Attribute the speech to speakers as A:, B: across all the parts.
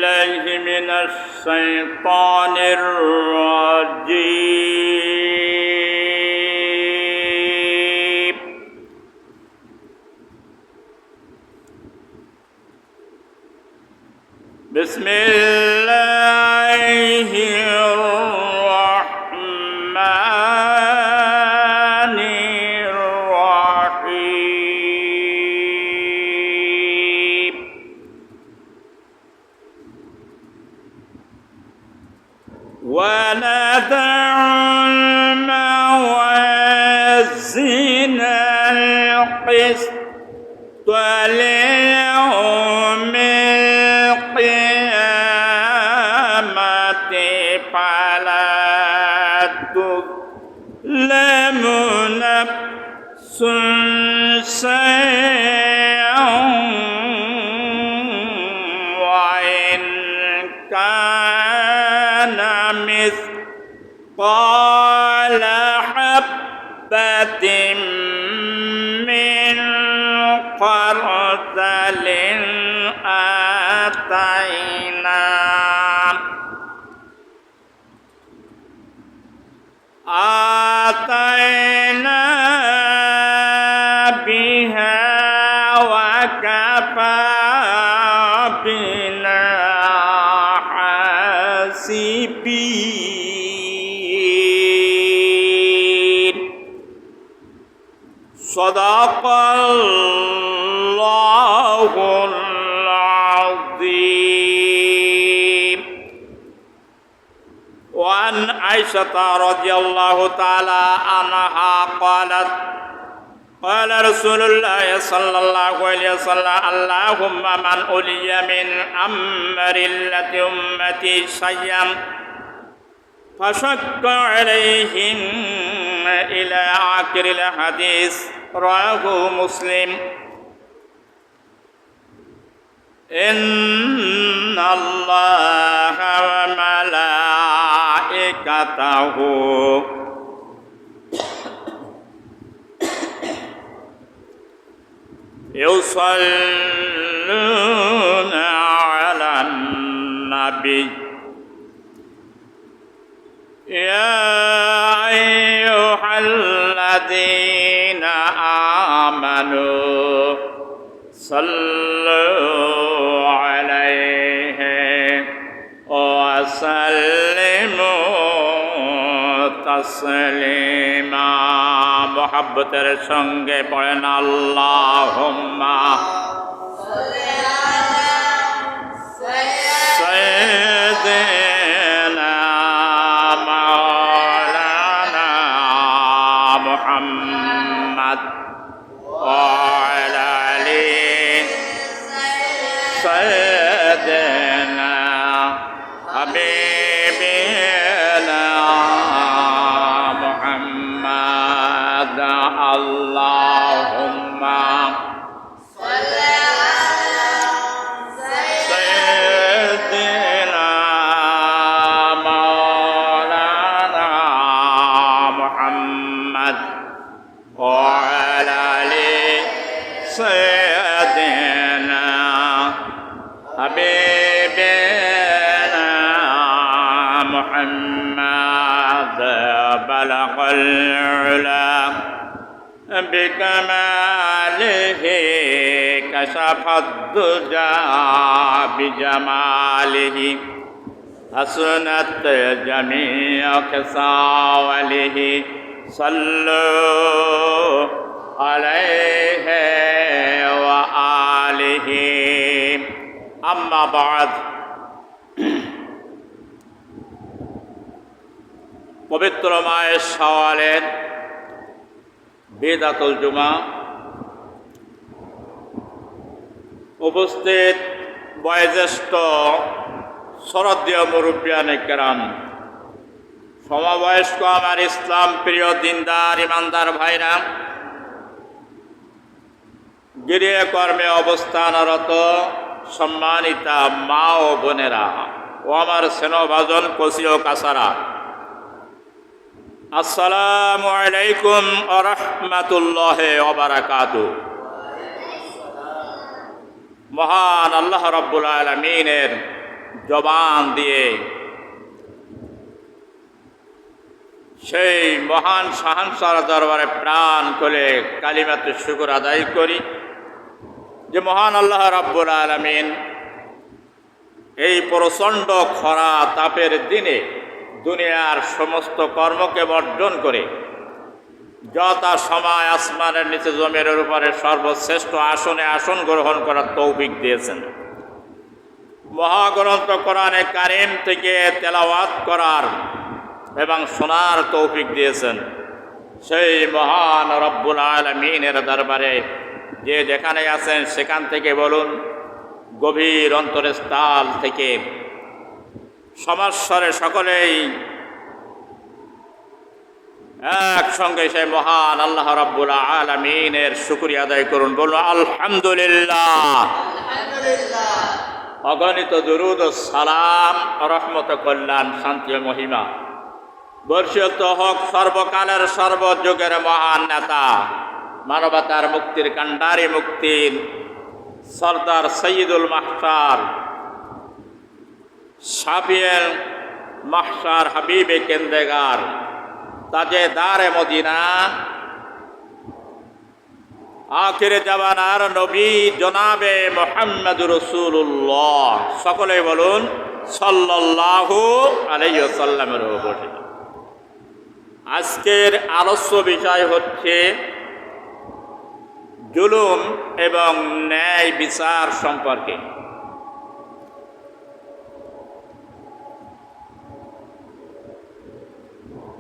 A: بالله من الشيطان الرجيم بسم الله الرحمن الرحيم ونضع الموازين القسط ليوم القيامة فلا تظلم نفس شيئا وإن كان مثقال حبة من خردل آتينا بها وكفى بنا حاسبين صدق الله العظيم. وعن عائشة رضي الله تعالى عنها قالت قال رسول الله صلى الله عليه وسلم اللهم من أولي من أمر أمتي شيئا فشق عليهم إلى آخر الحديث رواه مسلم. إن الله وملائكته يصلون على النبي يا أيها الذين آمنوا صلوا عليه وسلموا تسليما. محبতের সঙ্গে পড়েন আল্লাহুম্মা সাইয়্যিদিনা মাওলানা মুহাম্মদ ওয়া আলা আলি সাইয়্যিদিনা হাবিবিনা মুহাম্মদ আল্লাহুম্মা সাইয়্যিদিনা মাওলানা মুহাম্মদ ওয়া আলা আলি সাইয়্যিদিনা হাবিবিনা মুহাম্মদ বালাগাল উলা بكماله كشف الدجى بجماله حسنت جميع خصاله صلوا عليه وآله أما بعد. পবিত্র মায়ের শাওয়ালের বিদাতুল জুমা উপস্থিত বয়োজ্যেষ্ঠ শ্রদ্ধেয় মুরব্বিয়ানে কেরাম, সমবয়স্ক আমার ইসলাম প্রিয় দিনদার ইমানদার ভাইরা, গৃহকর্মে অবস্থানরত সম্মানিতা মা ও বোনেরা ও আমার স্নেহভাজন কচি ও কাছারা, আসসালামু আলাইকুম ওয়া রাহমাতুল্লাহি ওয়া বারাকাতুহু। মহান আল্লাহ রাব্বুল আলামিনের জবান দিয়ে সেই মহান শাহানশাহর দরবারে প্রাণ খুলে কালিমাতে শুকর আদায় করি যে মহান আল্লাহ রাব্বুল আলামিন এই প্রচণ্ড খরা তাপের দিনে দুনিয়ার সমস্ত কর্মকে বর্জন করে যথা সময় আসমানের নিচে জমিনের উপরে সর্বশ্রেষ্ঠ আসনে আসন গ্রহণ করার তৌফিক দিয়েছেন। মহাগ্রন্থ কোরআনে কারিম থেকে তেলাওয়াত করার এবং শোনার তৌফিক দিয়েছেন। সেই মহান রব্বুল আলামিনের দরবারে যে যেখানে আছেন সেখান থেকে বলুন, গভীর অন্তরের স্থল থেকে সমস্বরে সকলেই একসঙ্গে সেই মহান আল্লাহ রাব্বুল আলামিনের শুকরিয়া আদায় করুন। বলুন আলহামদুলিল্লাহ। অগণিত দুরুদ ও সালাম, রহমত, কল্যাণ, শান্তি ও মহিমা বর্ষিত হোক সর্বকালের সর্বযুগের মহান নেতা, মানবতার মুক্তির কাণ্ডারি, মুক্তির সর্দার সৈয়দুল মাহশার, শাফিউল মাহশার, হাবিবে কেন্দেগার, তাজেদারে মদিনা, আখিরে জামানার নবী জনাবে মুহাম্মদুর রাসূলুল্লাহ। সকলে বলুন সাল্লাল্লাহু আলাইহি ওয়াসাল্লামের উপর। আজকের আলোচ্য বিষয় হচ্ছে জুলুম এবং ন্যায় বিচার সম্পর্কে।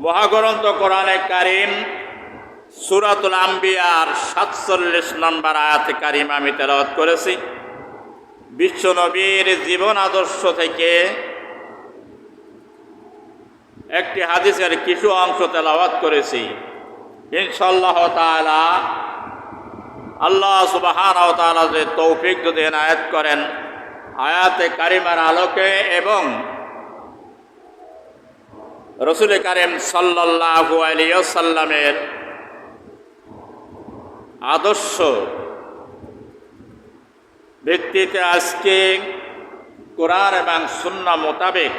A: মহাগ্রন্থ কোরআনে কারিম সূরাতুল আম্বিয়ার 47 নম্বর আয়াতে কারিম আমি তেলাওয়াত করেছি। বিশ্বনবীর জীবন আদর্শ থেকে একটি হাদিসের কিছু অংশ তেলাওয়াত করেছি। ইনশাআল্লাহ তাআলা আল্লাহ সুবহানাহু ওয়া তাআলা যে তৌফিক যদি এনায়েত করেন, আয়াতে কারিমার আলোকে এবং রাসূল কারীম সাল্লাল্লাহু আলাইহি ওয়াসাল্লামের আদর্শ ভিত্তিতে আজকে কোরআন এবং সুন্নাহ মোতাবেক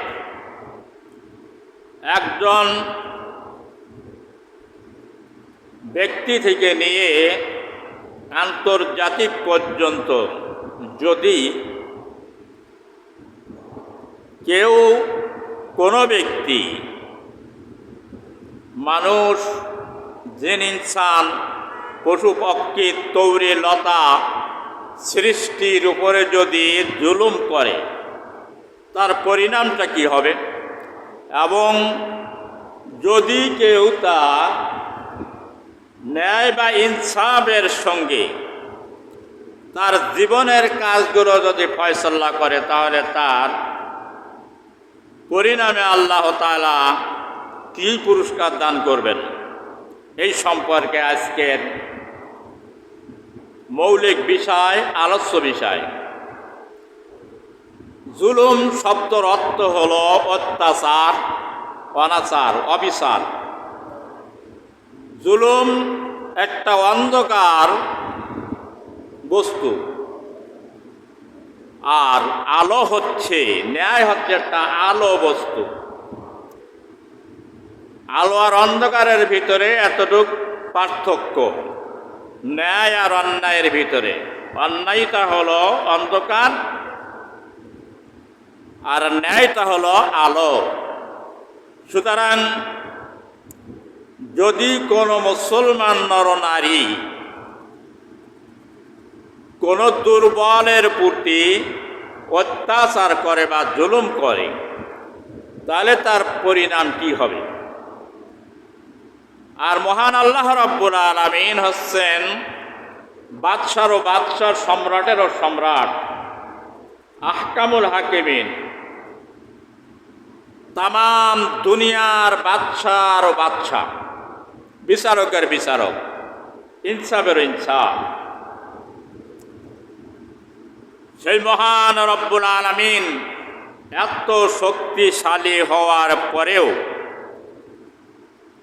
A: একজন ব্যক্তি থেকে নিয়ে আন্তর্জাতিক পর্যন্ত যদি কেউ কোনো ব্যক্তি, মানুষ, জিন, ইনসান, পশু পক্ষী, তৌরি লতা সৃষ্টির উপরে যদি জুলুম করে তার পরিণামটা কি হবে, এবং যদি কেউ তা ন্যায় বা ইনসাফের সঙ্গে তার জীবনের কাজগুলো যদি ফয়সালা করে তাহলে তার পরিণামে আল্লাহ তাআলা কি পুরস্কার দান করবেন, এই সম্পর্কে আজকের মৌলিক বিষয়, আলোচ্য বিষয়। জুলুম শব্দর অর্থ হল অত্যাচার, অনাচার, অবিচার। জুলুম একটা অন্ধকার বস্তু, আর আলো হচ্ছে, ন্যায় হচ্ছে একটা আলো বস্তু। আলো আর অন্ধকারের ভিতরে এতটুক পার্থক্য, ন্যায় আর অন্যায়ের ভিতরে। অন্যায়টা হলো অন্ধকার আর ন্যায়টা হলো আলো। সুতরাং যদি কোনো মুসলমান নরনারী কোনো দুর্বলের প্রতি অত্যাচার করে বা জুলুম করে তাহলে তার পরিণাম কি হবে? আর মহান আল্লাহ রাব্বুল আলামিন হচ্ছেন বাদশারও বাদশাহ, সম্রাটেরও সম্রাট, আহকামুল হাকিমিন, তামাম দুনিয়ার বাদশারও বাদশাহ, বিচারকের বিচারক, ইনসাফের ইনসাফ। সেই মহান রব্বুল আলামিন এত শক্তিশালী হওয়ার পরেও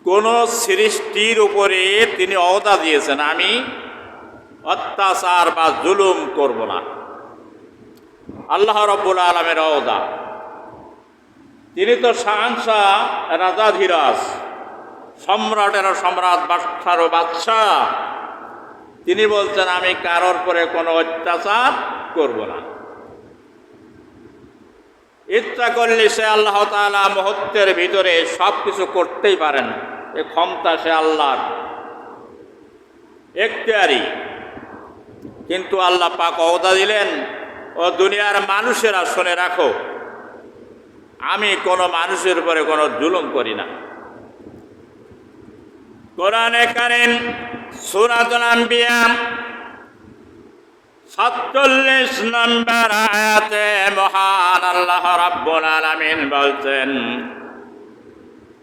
A: কোন সৃষ্টির উপরে তিনি ওয়াদা দিয়েছেন, আমি অত্যাচার বা জুলুম করব না। আল্লাহ রব্বুল আলমের রওজা। তিনি তো শাহানশাহ, রাজাধিরাজ, সম্রাটেরও সম্রাট, বাদশারও বাদশাহ। তিনি বলছেন আমি কারোর পরে কোনো অত্যাচার করব না। ইচ্ছা করলে সে আল্লাহ তাআলা মুহূর্তের ভিতরে সব কিছু করতেই পারেন। এ ক্ষমতা সে আল্লাহর, এখতিয়ারি। কিন্তু আল্লাহ পাক ওয়াদা দিলেন, ও দুনিয়ার মানুষেরা শুনে রাখো, আমি কোনো মানুষের উপরে কোনো জুলুম করি না। কোরআনে কারীম সূরাতুল আম্বিয়া ৪৭ নম্বর আয়াতে মহান আল্লাহ রাব্বুল আলামিন বলছেন,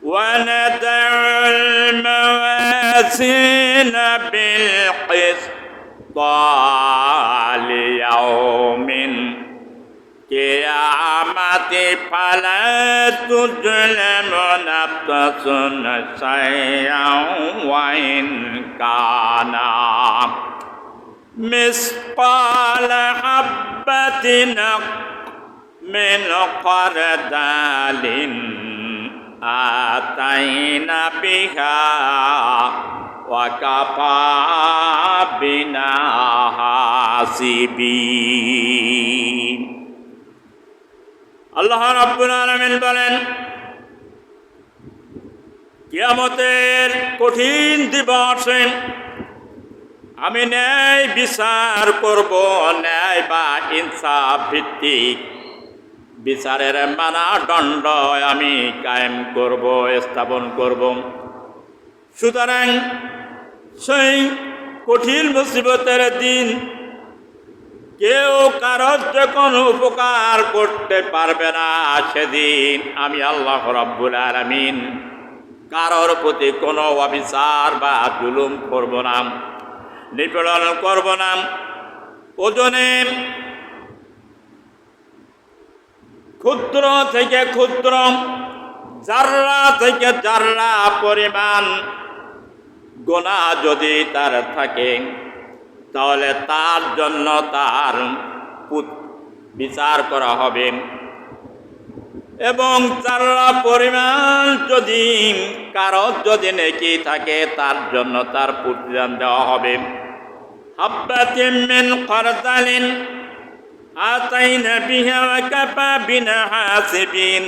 A: ওয়ানাদাউল মাওয়াজিনা বিল কিসত লিয়াউমিল কিয়ামাতি ফালা তুযলামু নাফসুন শাইআন ওয়া ইন কানা مثقال حبة من خردل آتينا بها وكفى بنا حاسبين। আল্লাহ রাব্বুল আলামিন বলেন, কিয়ামতের কঠিন দিবসে আমি ন্যায় বিচার করব, ন্যায় বা ইনসাফ ভিত্তিক বিচারের মানদণ্ড আমি কায়েম করব, স্থাপন করব। সুতরাং সেই কঠিন মুসিবতের দিন কেউ কারোর যখন উপকার করতে পারবে না, সেদিন আমি আল্লাহ রাব্বুল আলামিন কারোর প্রতি কোনো অবিচার বা জুলুম করব না, নিপীড়ন করব না। ওজনে ক্ষুদ্র থেকে ক্ষুদ্র, জাররা থেকে জাররা পরিমাণ গুনাহ যদি তার থাকে, তাহলে তার জন্য তার বিচার করা হবে। এবং জাররা পরিমাণ যদি কারো যদি নেকি থাকে, তার জন্য তার প্রতিদান দেওয়া হবে। হাব্বাতিন মিন খারদালিন আতাইনা বিহা ওয়া কাফা বিনা হাসিবিন।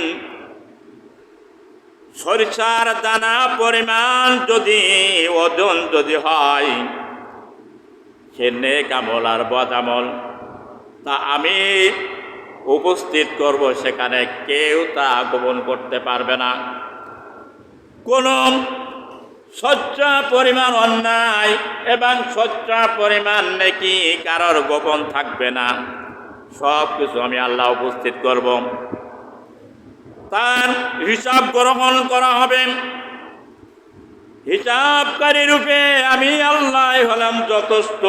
A: সরিষার দানা পরিমাণ যদি ওজন যদি হয়, সে নেক আমল আর বদ আমল, তা আমি উপস্থিত করব, সেখানে কেউ তা গোপন করতে পারবে না। কোন সচ্চা পরিমাণ অন্যায় এবং সচ্চা পরিমাণ নেকি কারোর গোপন থাকবে না, সব কিছু আমি আল্লাহ উপস্থিত করব। তার হিসাব গ্রহণ করা হবে। হিসাবকারী রূপে আমি আল্লাহ হলাম যথেষ্ট।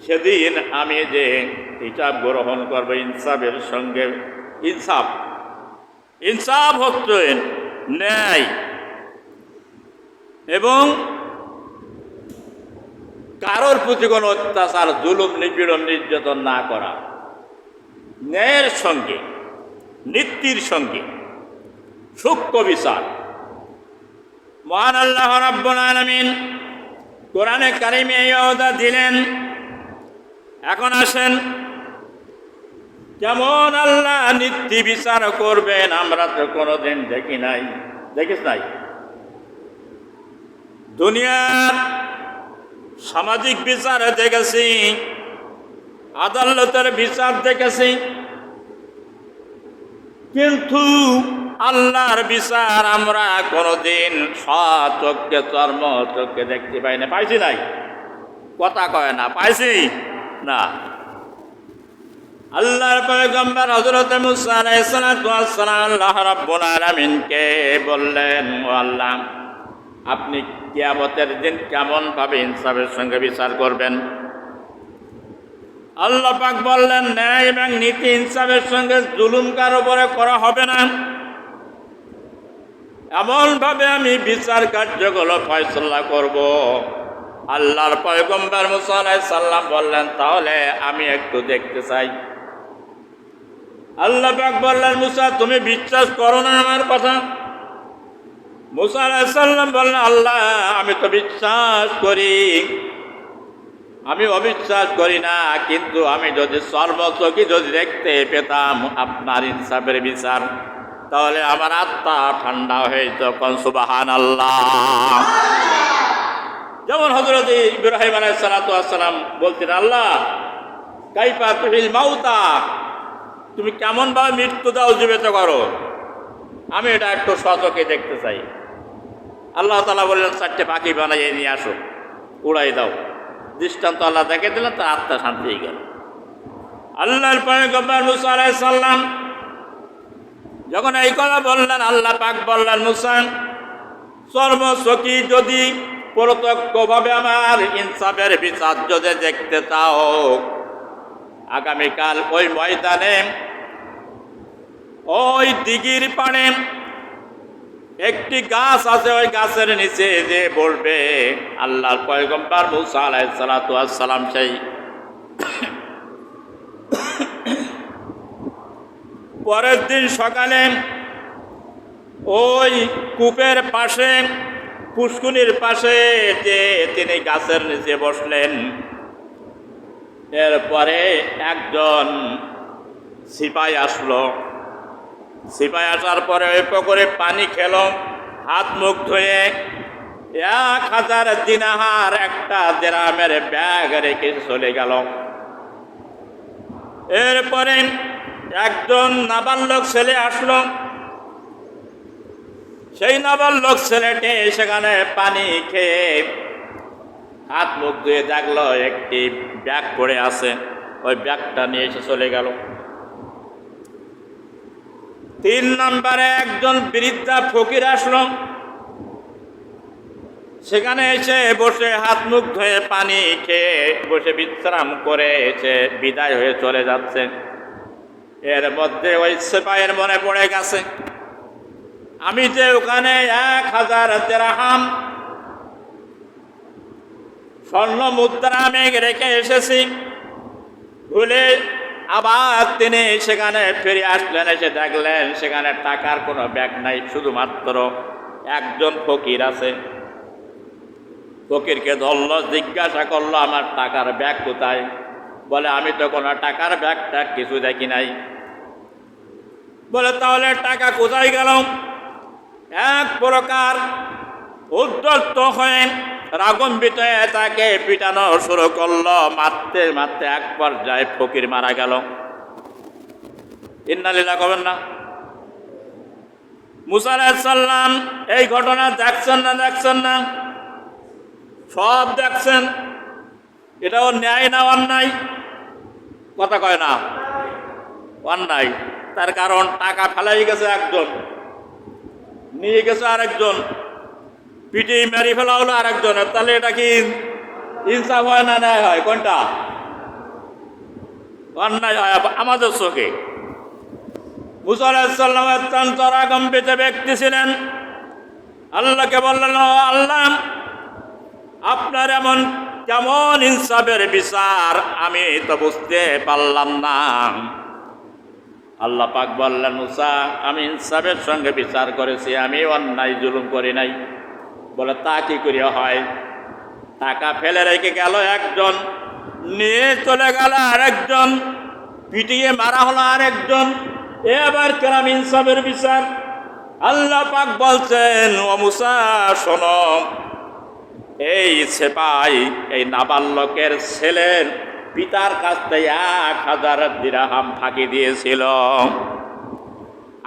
A: সেদিন আমি যে হিসাব গ্রহণ করব ইনসাফের সঙ্গে, ইনসাফ হচ্ছে ন্যায় এবং কারোর প্রতি কোনো অত্যাচার, জুলুম, নিপীড়ন, নির্যাতন না করা, ন্যায়ের সঙ্গে, নীতির সঙ্গে সূক্ষ্ম বিচার। মহান আল্লাহ রাব্বুল আলামিন কোরআনে কারিমে এই ওয়াদা দিলেন। এখন আসেন, কেমন আল্লাহ নীতি বিচার করবেন আমরা তো কোনোদিন দেখিস নাই। দুনিয়ার সামাজিক বিচার দেখেছি, আদালতের বিচার দেখেছি, কিন্তু আল্লাহর বিচার আমরা কোনোদিন সচক্ষে, চর্ম চক্ষে দেখতে পাই না, পাইছি নাই, কথা কয় না, পাইছি না। আল্লাহর পয়গম্বর হযরত মুসা আলাইহিস সালাতু ওয়াস সালাম আল্লাহ রাব্বুল আলামিনকে বললেন, ও আল্লাহ, আপনি কিয়ামতের দিন কেমন ভাবে ইনসাফের সঙ্গে বিচার করবেন? আল্লাহ পাক বললেন, ন্যায় এবং নীতি ইনসাফের সঙ্গে জুলুম কারো উপরে করা হবে না। এমন ভাবে আমি বিচার কার্যগুলো ফয়সালা করব। আল্লাহর পয়গম্বর মুসা আলাইহিস সালাম বললেন, তাহলে আমি একটু দেখতে চাই। আল্লাহ পাক বললেন, মুসা তুমি বিশ্বাস করো না আমার কথা? মুসা আলাইহিস সালাম বললেন, আল্লাহ আমি তো বিশ্বাস করি, আমি অবিশ্বাস করি না, কিন্তু আমি যদি সর্বচকি যদি দেখতে পেতাম আপনার ইনসাফের বিচার, তাহলে আমার আত্মা ঠান্ডা হয়ে তখন সুবহানাল্লাহ। যেমন হযরত ইব্রাহিম আলাইহিস সালাতু ওয়াস সালাম বলতেন, আল্লাহ কাইফা তুহিল মাউতা, তুমি কেমন ভাবে মৃত্যু দাও, জীবিত করো, আমি এটা একটু সচকে দেখতে চাই। আল্লাহ তাআলা বললেন, 4টে পাখি বানাইয়ে নিয়ে আসো, উড়াই দাও। দৃষ্টান্ত আল্লাহ দেখে দিলেন, তার আত্মা শান্তি হয়ে গেল। আল্লাহর পয়গম্বর মুসা আলাইহিস সালাম যখন এই কথা বললেন, আল্লাহ পাক বললেন, মুসা সর্বচকি যদি প্রত্যক্ষভাবে আমার ইনসাফের বিচার যদি দেখতে চাও, আগামীকাল ওই ময়দানে ওই দিঘির পাড়ে একটি গাছ আছে, ওই গাছের নিচে যে বলবে আল্লাহর পয়গম্বর মুসা আলাইহিস সালাতু ওয়াস সালাম, সেই পরের দিন সকালে ওই কূপের পাশে, পুষ্কুনির পাশে যে তিনি গাছের নিচে বসলেন, এরপরে একজন সিপাই আসলো। সিপাই আসার পরে ওই পুকুরে পানি খেলো, হাত মুখ ধুয়ে 1000 দিনার একটা দিরহামের ব্যাগ রেখে চলে গেল। এরপরে একজন নাবালক ছেলে আসলো। সেই নাবালক ছেলেটি সেখানে পানি খেয়ে হাত মুখ ধুয়ে দেখলো একটি ব্যাগ পড়ে আছে, ওই ব্যাগটা নিয়ে এসে চলে গেল। 3 নম্বরে একজন বৃদ্ধা ফকির আসলো, সেখানে এসে বসে হাত মুখ ধুয়ে পানি খেয়ে বসে বিশ্রাম করে এসে বিদায় হয়ে চলে যাচ্ছে। এর মধ্যে ওই সিপাহীর মনে পড়ে গেছে, আমি যে ওখানে 1000 দিরহাম স্বর্ণ মুদ্রা আমি রেখে এসেছি, ভুলে আবার তিনি সেখানে ফিরে আসলেন। এসে দেখলেন সেখানে টাকার কোনো ব্যাগ নাই, শুধুমাত্র একজন ফকির আছে। ফকিরকে ধরল, জিজ্ঞাসা করলো, আমার টাকার ব্যাগ কোথায়? বলে, আমি তো কোনো টাকার ব্যাগটা কিছু দেখি নাই। বলে, তাহলে টাকা কোথায় গেল? এক প্রকার উদ্ধত হয়ে রাগম্বিত হয়ে তাকে পিটানো শুরু করলো। মারতে মারতে এক পর্যায়ে ফকির মারা গেল। ইন্না লিল্লাহি কবেন না? মুসা আলাইহিস সালাম এই ঘটনা দেখছেন না? দেখছেন না? সব দেখছেন। এটাও ন্যায় না অন্যায়? কথা কয় না, অন্যায়। তার কারণ টাকা ফেলাই গেছে একজন, নিয়ে গেছে আরেকজন, পিঠে মেরে ফেলা হলো আরেকজনের। তাহলে এটা কি ইনসাফ হয় না ন্যায় হয়? কোনটা অন্যায় হয় আমাদের চোখে? মুসা আলাইহিস সালাম অত্যন্ত রাগান্বিত ব্যক্তি ছিলেন। আল্লাহকে বললেন, আল্লাহ আপনার এমন কেমন ইনসাফের বিচার, আমি তো বুঝতে পারলাম না। আল্লাহ পাক বললেন, মুসা আমি ইনসাফের সঙ্গে বিচার করেছি, আমি অন্যায় জুলুম করি নাই। বলে, তা কি করিয়া হয়? টাকা ফেলে রেখে গেল একজন, নিয়ে চলে গেল আরেকজন, পিটিয়ে মারা হলো আরেকজন, এবার কেরাম ইনসাফের বিচার? আল্লাহ পাক বলছেন, ও মুসা শোনো, এই সেপাই এই নাবালকের ছেলের পিতার কাছ থেকে 1000 দিরহাম ফাঁকি দিয়েছিল।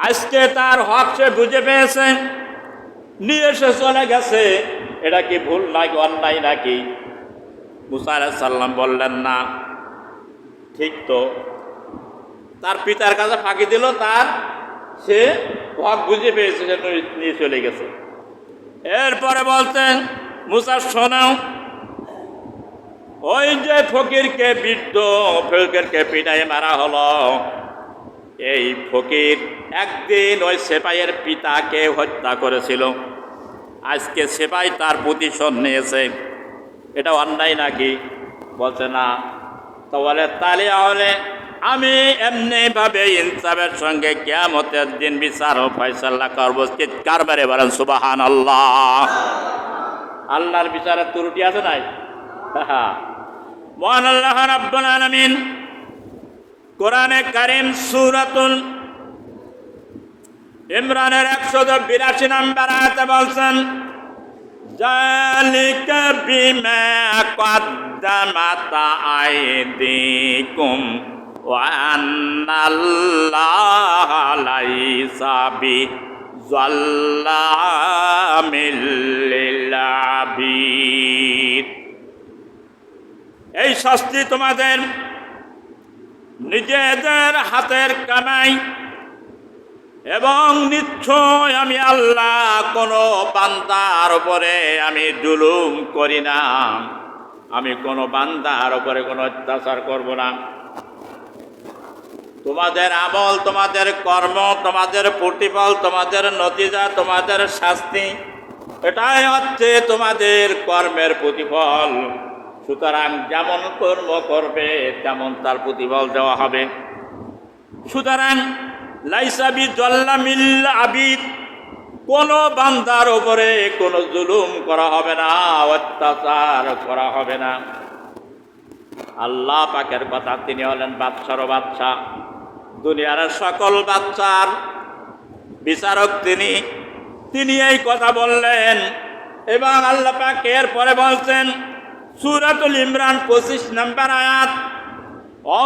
A: আজকে তার হক সে বুঝে পেয়েছে, নিয়ে এসে চলে গেছে। এটা কি ভুল নাকি অন্যায় নাকি? মুসা আলাইহিস সালাম বললেন, না ঠিক তো, তার পিতার কাছে ফাঁকি দিল, তার সে হক বুঝে পেয়েছে, সে নিয়ে চলে গেছে। এরপরে বলতেন, মুসা শোনাও, ওই যে ফকিরকে ফকিরকে পিটাই মারা হলো, এই ফকির একদিন ওই সেপাইয়ের পিতাকে হত্যা করেছিল। আজকে সেপাই তার প্রতিশোধ নিয়েছে। এটা অন্যায় নাকি? বলছে না। তো বলে, তাহলে আমি এমনি ভাবে ইনসাফের সঙ্গে কিয়ামতের দিন বিচার ও ফয়সালা করব। চিৎকার মেরে বলেন সুবহানাল্লাহ। আল্লাহর বিচারের ত্রুটি আছে নাই? মহান আল্লাহ রাব্বুল আলামিন কোরআনে কারীম সূরাতুল ইমরানের 182 নম্বর আয়াতে বলছেন, যালিকা বিমা কদ্দামাত আইদিকুম ওয়া আন্নাল্লাহা লাইসা বিযাল্লামিল লিল আবিদ। এই শাস্তি তোমাদের নিজেদের হাতের কামাই, এবং নিশ্চয় আমি আল্লাহ কোনো বান্দার উপরে আমি জুলুম করি না, আমি কোনো বান্দার উপরে কোনো অত্যাচার করব না। তোমাদের আমল, তোমাদের কর্ম, তোমাদের প্রতিফল, তোমাদের নতিজা, তোমাদের শাস্তি, এটাই হচ্ছে তোমাদের কর্মের প্রতিফল। সুতরাং যেমন কর্ম করবে তেমন তার প্রতিফল দেওয়া হবে। সুতরাং লাইসা বিযাল্লামিল আবিদ, কোনো বান্দার উপরে কোনো জুলুম করা হবে না, অত্যাচার করা হবে না। আল্লাহ পাকের কথা, তিনি হলেন বাদশার বাদশা, দুনিয়ার সকল বাদশার বিচারক তিনি। তিনি এই কথা বললেন। এবং আল্লাহ পাক এরপরে বলছেন সূরাতুল ইমরান 25 নম্বর আয়াত,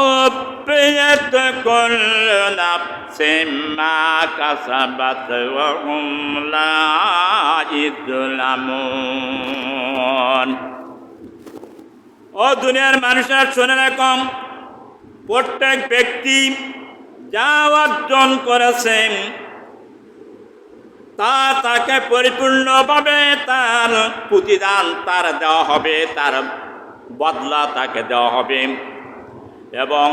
A: অপ্রিয়ত কুল্লু নাফসিম মা কাসাবাত ওয়া হুম লা ইযলামুন। ও দুনিয়ার মানুষের শুনে রাখো, প্রত্যেক ব্যক্তি যা অর্জন করেছেন তা তাকে পরিপূর্ণভাবে তার প্রতিদান তার দেওয়া হবে, তার বদলা তাকে দেওয়া হবে, এবং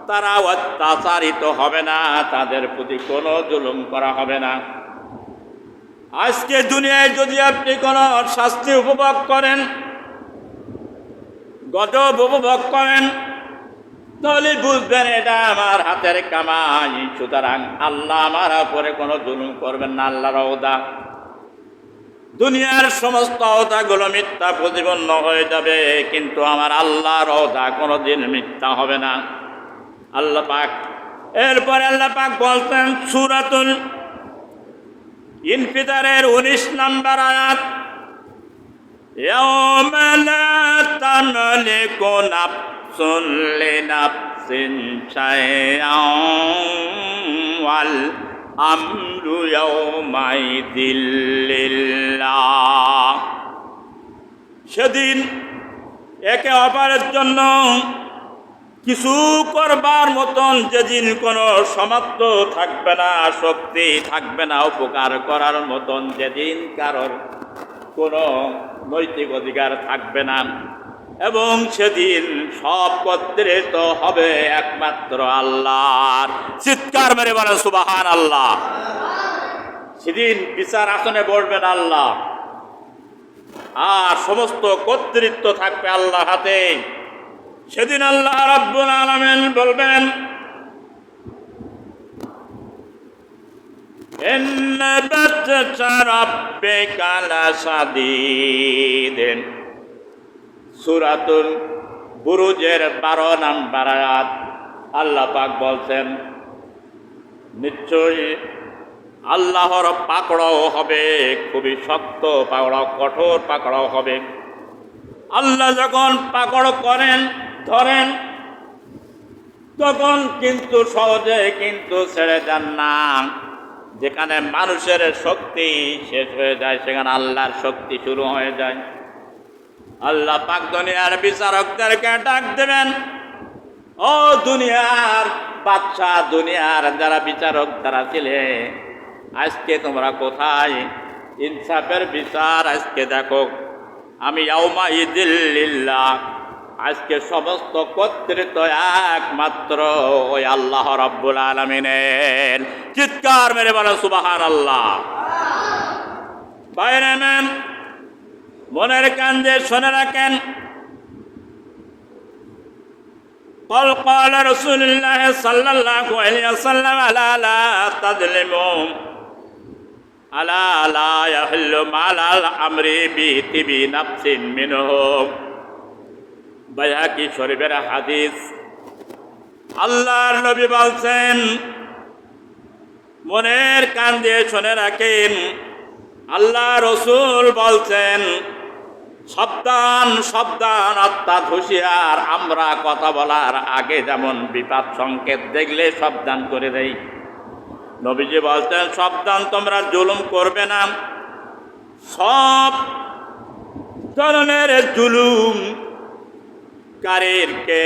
A: তারা অত্যাচারিত হবে না, তাদের প্রতি কোনো জুলুম করা হবে না। আজকে দুনিয়ায় যদি আপনি কোনো শাস্তি উপভোগ করেন, গজব উপভোগ করেন, তাহলে বুঝবেন এটা আমার হাতের কামাই। সুতরাং আল্লাহ আমার উপরে কোনো জুলুম করবেন না, আল্লাহর ওয়াদা। দুনিয়ার সমস্ত ওয়াদাগুলো মিথ্যা প্রতিপন্ন হয়ে যাবে, কিন্তু আমার আল্লাহর ওয়াদা কোনোদিন মিথ্যা হবে না। আল্লাহ পাক এরপরে আল্লাহ পাক বলতেন সূরাতুল ইনফিতারের 19 নম্বর আয়াত, ইয়াওমা লা তামলিকু নাফসুন লিনাফসিন শাইআন ওয়াল আমরু ইয়াওমাইযিল লিল্লাহ। সেদিন একে অপরের জন্য কিছু করবার মতন যেদিন কোনো সামর্থ্য থাকবে না, শক্তি থাকবে না, উপকার করার মতন যেদিন কারোর কোনো নৈতিক অধিকার থাকবে না, এবং সেদিন সব কর্তৃত্ব হবে একমাত্র আল্লাহর। চিৎকার মেরে বলেন সুবহানাল্লাহ। সেদিন বিচার আসনে বসবেন আল্লাহ, আর সমস্ত কর্তৃত্ব থাকবে আল্লাহর হাতে। সেদিন আল্লাহ রাব্বুল আলামিন বলবেন, ইন্না বাতশা রাব্বিকা লাশাদীদ। সূরাতুল বুরুজের 12 নম্বর আয়াত আল্লাহ পাক বলছেন, নিশ্চয়ই আল্লাহর পাকড়াও হবে, খুবই শক্ত পাকড়াও, কঠোর পাকড়াও হবে। আল্লাহ যখন পাকড় করেন, ধরেন, তখন কিন্তু সহজে কিন্তু ছেড়ে দেন না। যেখানে মানুষের শক্তি শেষ হয়ে যায়, সেখানে আল্লাহর শক্তি শুরু হয়ে যায়। আল্লাহ পাক দুনিয়ার বিচারকদেরকে ডাক দেবেন, ও দুনিয়ার বাদশা, দুনিয়ার যারা বিচারক যারা ছিলে, আজকে তোমরা কোথায়? ইনসাফের বিচার আজকে দেখো। আমি ইয়াউমাইযিল লিল্লাহ, আজকে সমস্ত কর্তৃত্ব একমাত্র ওই আল্লাহ রাব্বুল আলামিনের। চিৎকার মেরে বলো সুবহানাল্লাহ। বাইরে নেন, মনের কান দিয়ে শুনে রাখেন, قال رسول الله صلى الله عليه وسلم ألا لا تظلموا ألا لا يحل مال الأمر بطيب نفس منه বাইহাকি শরীফের হাদিস। আল্লাহর নবী বলছেন, মনের কান দিয়ে শুনে রাখেন, আল্লাহ রসুল বলছেন, সাবধান সাবধান, অর্থাৎ হুঁশিয়ার। আমরা কথা বলার আগে যেমন বিপদ সংকেত দেখলে সাবধান করে দেই, নবীজি বলতেন সাবধান, তোমরা জুলুম করবে না। সব ধরনের জুলুম কারীরকে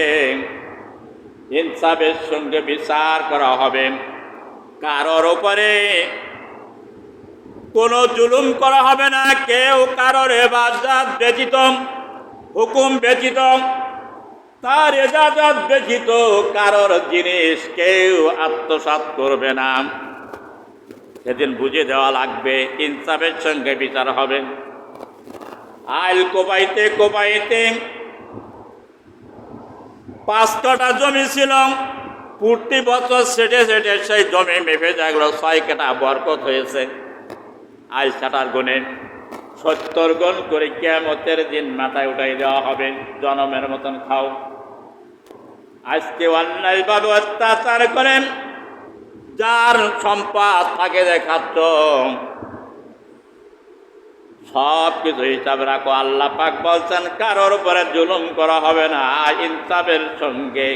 A: ইনসাফের সঙ্গে বিচার করা হবে। কারোর উপরে কোনো জুলুম করা হবে না। কেউ কারোর ইবাদত ব্যতীত, হুকুম ব্যতীত, তার ইজাজত ব্যতীত কারোর জিনিস কেউ আত্মসাৎ করবে না। সেদিন বুঝে দেওয়া লাগবে, ইনসাফের সঙ্গে বিচার হবে। আইল কোপাইতে কোপাইতে 5 কাঠা জমি ছিল, প্রতি বছর সেটে সেটে সেই জমি মেপে যাগুলো 6 কাঠা বরকত হয়েছে। আইল ছাটার গুণে 70 গুণ করে কিয়ামতের দিন মাথায় উঠাই দেওয়া হবে, জনমের মতন খাও। আজকে অন্যায়ভাবে অত্যাচার করেন, যার সম্পদ তাকে দেখাচ্ছ, সব কিছু হিসাব রাখো। আল্লাহ পাক বলছেন কারোর উপরে জুলুম করা হবে না, ইনসাফের সঙ্গে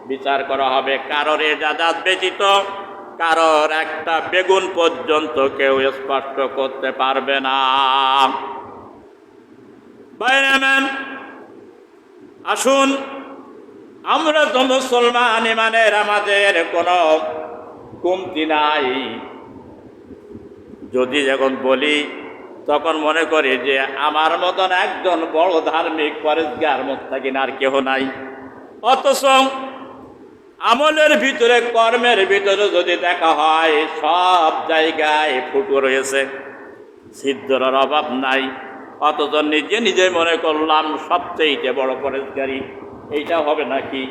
A: বিচার করা হবে। কারোর ইজাজত ব্যতীত কারোর একটা বেগুন পর্যন্ত কেউ স্পষ্ট করতে পারবে না। বাইরেম্যান, আসুন, আমরা তো মুসলমান, ইমানের আমাদের কোনো কমতি নাই। যদি যখন বলি তখন মনে করি যে আমার মতন একজন বড় ধার্মিক পরেজগার মুত্তাকিন আর কেহ নাই। অথচ আমলের ভিতরে, কর্মের ভিতরে যদি দেখা হয়, সব জায়গায় ফুটো রয়েছে, ছিদ্রের অভাব নাই। অথচ নিজে নিজে মনে করলাম সবচেয়ে বড় পরেজগারি। এইটা হবে নাকি?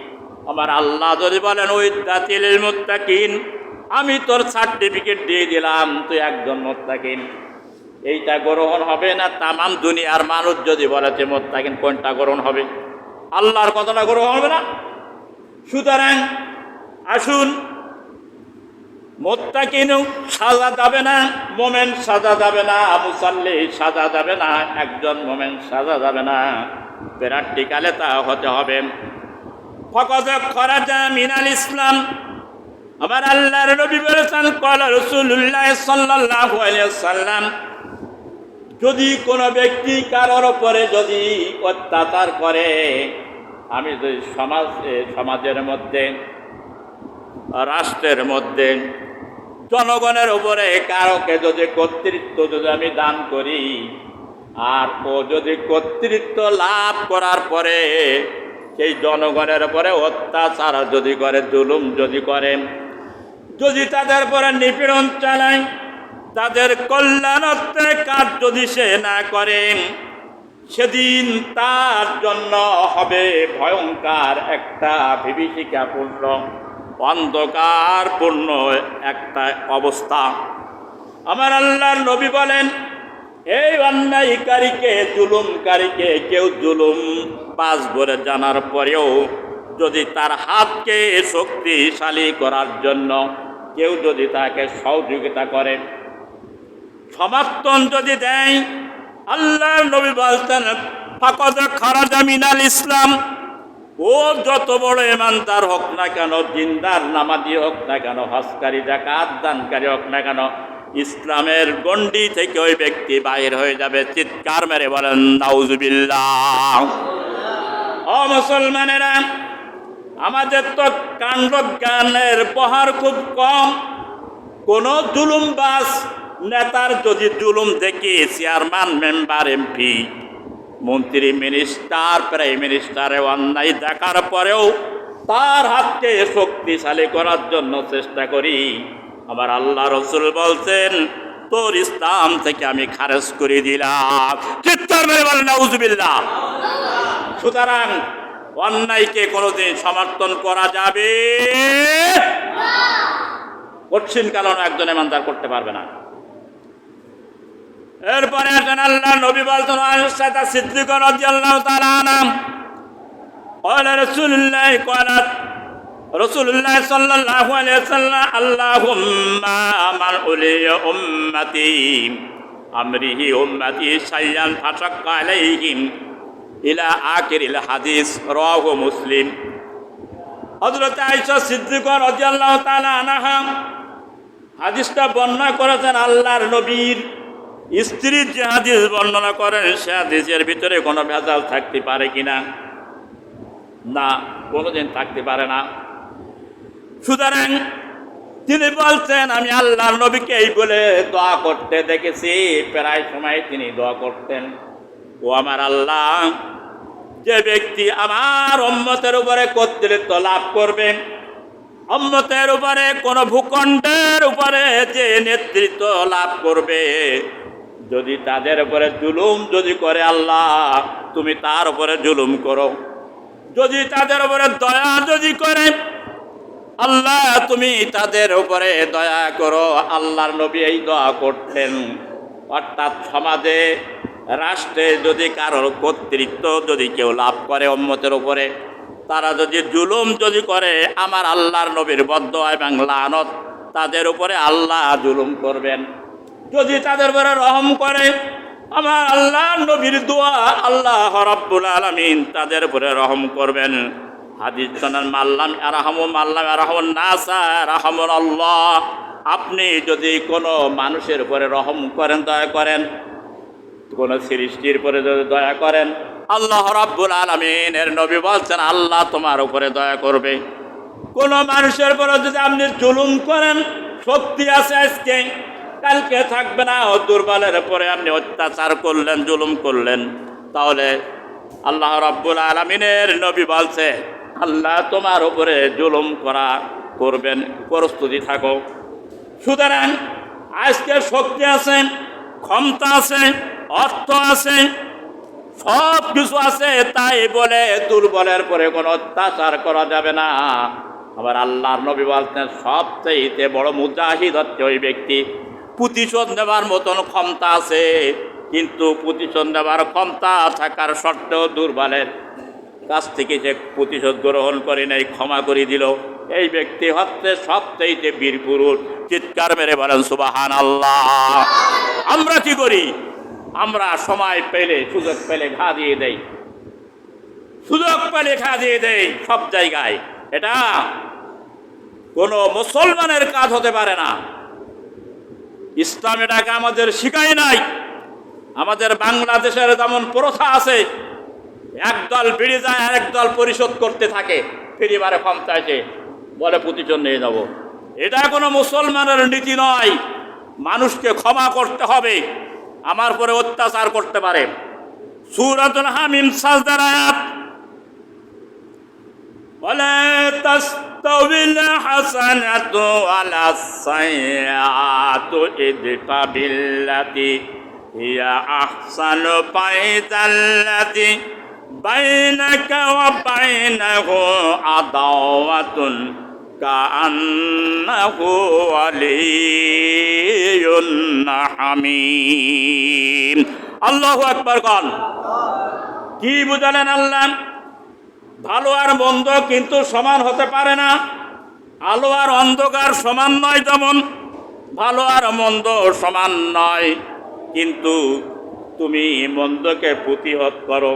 A: আমার আল্লাহ যদি বলেন উইদ্দাতিল মুত্তাকিন, আমি তোর সার্টিফিকেট দিয়ে দিলাম, তুই একজন মুত্তাকিন, এইটা গ্রহণ হবে না? তামাম দুনিয়ার মানুষ যদি বলে যে মুত্তাকিন, কোনটা গ্রহণ হবে? আল্লাহর কথাটা গ্রহণ হবে না। সুতরাং আসুন, মুত্তাকিন সাজা যাবে না, মোমেন সাজা যাবে না, মুসাল্লি সাজা যাবে না, একজন মোমেন সাজা যাবে না। প্র্যাকটিক্যালে তা হতে হবে। ফাকাদ খরাজা মিনাল ইসলাম, আমার আল্লাহর নবী বলেছেন, ক্বালা রাসূলুল্লাহ সাল্লাল্লাহু আলাইহি ওয়াসাল্লাম, যদি কোনো ব্যক্তি কারোর উপরে যদি অত্যাচার করে, আমি যদি সমাজের মধ্যে, রাষ্ট্রের মধ্যে, জনগণের উপরে কারোকে যদি কর্তৃত্ব যদি আমি দান করি, আর ও যদি কর্তৃত্ব লাভ করার পরে সেই জনগণের উপরে অত্যাচার যদি করে, জুলুম যদি করে, যদি তাদের উপরে নিপীড়ন চালায়, তাদের কল্যাণার্থে কাজ যদি সে না করে, সেদিন তার জন্য হবে ভয়ঙ্কর একটা বিভীষিকাপূর্ণ, অন্ধকারপূর্ণ একটা অবস্থা। আমার আল্লাহর নবী বলেন, এই অন্যায়কারীকে, জুলুমকারীকে কেউ জুলুম বাজ বলে জানার পরেও যদি তার হাতকে শক্তিশালী করার জন্য কেউ যদি তাকে সহযোগিতা করে, সমর্থন যদি দেয়, আল্লাহর নবী বলতেন ফাকাদ খারাজা মিনাল ইসলাম, ও যত বড় ইমানদার হোক না কেন, দিনদার নামাজি হোক না কেন, হজকারী যাকাত দানকারী হোক না কেন, ইসলামের গণ্ডি থেকে ওই ব্যক্তি বাইর হয়ে যাবে। চিৎকার মেরে বলেন নাউজুবিল্লাহ। ও মুসলমানেরা, আমাদের তো কাণ্ডজ্ঞানের বহার খুব কম। কোন জুলুমবাজ নেতার যদি জুলুম দেখি, চেয়ারম্যান, মেম্বার, এমপি, মন্ত্রী, মিনিস্টার, প্রাইম মিনিস্টারে অন্যায় দেখার পরেও তার হাতকে শক্তিশালী করার জন্য চেষ্টা করি, আমার আল্লাহ রসুল বলছেন তোর ইসলাম থেকে আমি খারেজ করে দিলাম। চিৎকার মেরে বলেন নাউজুবিল্লাহ। সুতরাং অন্যায়কে কোনোদিন সমর্থন করা যাবে কঠিন কারণ একজন ইমানদার করতে পারবে না। এরপরে একজন আল্লাহ নবী বলতেন আয়েশা সিদ্দিকা রাদিয়াল্লাহু তাআলা আনহা قال رسول الله صلى الله عليه وسلم اللهم من أولي أمتي أمره أمتي شيئا فشق عليهم إلى آخر الحديث رواه مسلم। হযরত আয়েশা সিদ্দিকা রাদিয়াল্লাহু তাআলা আনহা হাদিসটা বর্ণনা করেছেন আল্লাহর নবীর স্ত্রীর যে হাদিস বর্ণনা করেন সে হাদিসের ভিতরে কোনো ভেজাল থাকতে পারে কিনা? না, কোনোদিন থাকতে পারে না। সুতরাং তিনি বলছেন আমি আল্লাহর নবীকে এই বলে দোয়া করতে দেখেছি, প্রায় সময় তিনি দোয়া করতেন, ও আমার আল্লাহ, যে ব্যক্তি আমার উম্মতের উপরে কর্তৃত্ব লাভ করবে, উম্মতের উপরে কোন ভূখণ্ডের উপরে যে নেতৃত্ব লাভ করবে, যদি তাদের উপরে জুলুম যদি করে আল্লাহ তুমি তার উপরে জুলুম করো, যদি তাদের উপরে দয়া যদি করে আল্লাহ তুমি তাদের উপরে দয়া করো। আল্লাহর নবী এই দোয়া করতেন। অর্থাৎ সমাজে রাষ্ট্রে যদি কারোর কর্তৃত্ব যদি কেউ লাভ করে উম্মতের উপরে, তারা যদি জুলুম যদি করে, আমার আল্লাহর নবীর বদদোয়া এবং লানত তাদের উপরে আল্লাহ জুলুম করবেন। যদি তাদের উপরে রহম করে, আমার আল্লাহর নবীর দোয়া আল্লাহ রাব্বুল আলামিন তাদের উপরে রহম করবেন। হাদিস শোনান মাল্লাম আরহামু মাল্লাম আরহামুন নাসা রাহমুন আল্লাহ। আপনি যদি কোনো মানুষের উপরে রহম করেন, দয়া করেন, কোনো সৃষ্টির উপরে যদি দয়া করেন, আল্লাহ রাব্বুল আলামিনের নবী বলছেন আল্লাহ তোমার উপরে দয়া করবে। কোনো মানুষের উপরে যদি আপনি জুলুম করেন, শক্তি আছে আজকে কালকে থাকবে না, ও দুর্বলের উপরে আপনি অত্যাচার করলেন, জুলুম করলেন, তাহলে আল্লাহ রাব্বুল আলামিনের নবী বলছে আল্লাহ তোমার উপরে জুলুম করবেন, প্রস্তুতি থাকো। সুতরাং আজকে শক্তি আছে, ক্ষমতা আছে, অর্থ আছে, সব কিছু আছে, তাই বলে দুর্বলের পরে কোনো অত্যাচার করা যাবে না। আবার আল্লাহর নবী বলতেন সবচেয়ে বড় মুজাহিদ হচ্ছে ওই ব্যক্তি, প্রতিশোধ নেবার মতন ক্ষমতা আছে, কিন্তু প্রতিশোধ নেবার ক্ষমতা থাকার সত্ত্বেও দুর্বলের কাছ থেকে যে প্রতিশোধ গ্রহণ করে নাই, ক্ষমা করে দিল, এই ব্যক্তি হচ্ছে সবচেয়ে বীর পুরুষ। চিৎকার মেরে বলেন সুবহানাল্লাহ। আমরা কি করি? আমরা সময় পেলে, সুযোগ পেলে ঘা দিয়ে দেই, সুযোগ পেলে ঘা দিয়ে দেই সব জায়গায়। এটা কোনো মুসলমানের কাজ হতে পারে না। ইসলাম এটাকে আমাদের শিখায় নাই। আমাদের বাংলাদেশের যেমন প্রথা আছে, একদল বেড়ে যায় আর একদল পরিশোধ করতে থাকে, ফিরিবারে ক্ষমতায় বলে প্রতিশোধ নিয়ে যাব। এটা কোনো মুসলমানের নীতি নয়। মানুষকে ক্ষমা করতে হবে, আমার পরে অত্যাচার করতে পারে। সূরাতুল হামিম সাজদার আয়াত, ওয়ালা তাস্তাউিল হাসানাতু ওয়ালা সাইয়্যাতু ইদফা বিল্লাতি হিয়া আহসানু ফাইদাল্লাতি বাইনাকা ওয়া বাইনাহু আদাওয়াতুন কাআন্নাহু ওয়ালিয়্যুন হামীম। আল্লাহু আকবার কোন। কি বুঝালেন আল্লাহ? ভালো আর মন্দ কিন্তু সমান হতে পারে না। আলো আর অন্ধকার সমান নয়, যেমন ভালো আর মন্দ সমান নয়। কিন্তু তুমি মন্দকে প্রতিহত করো,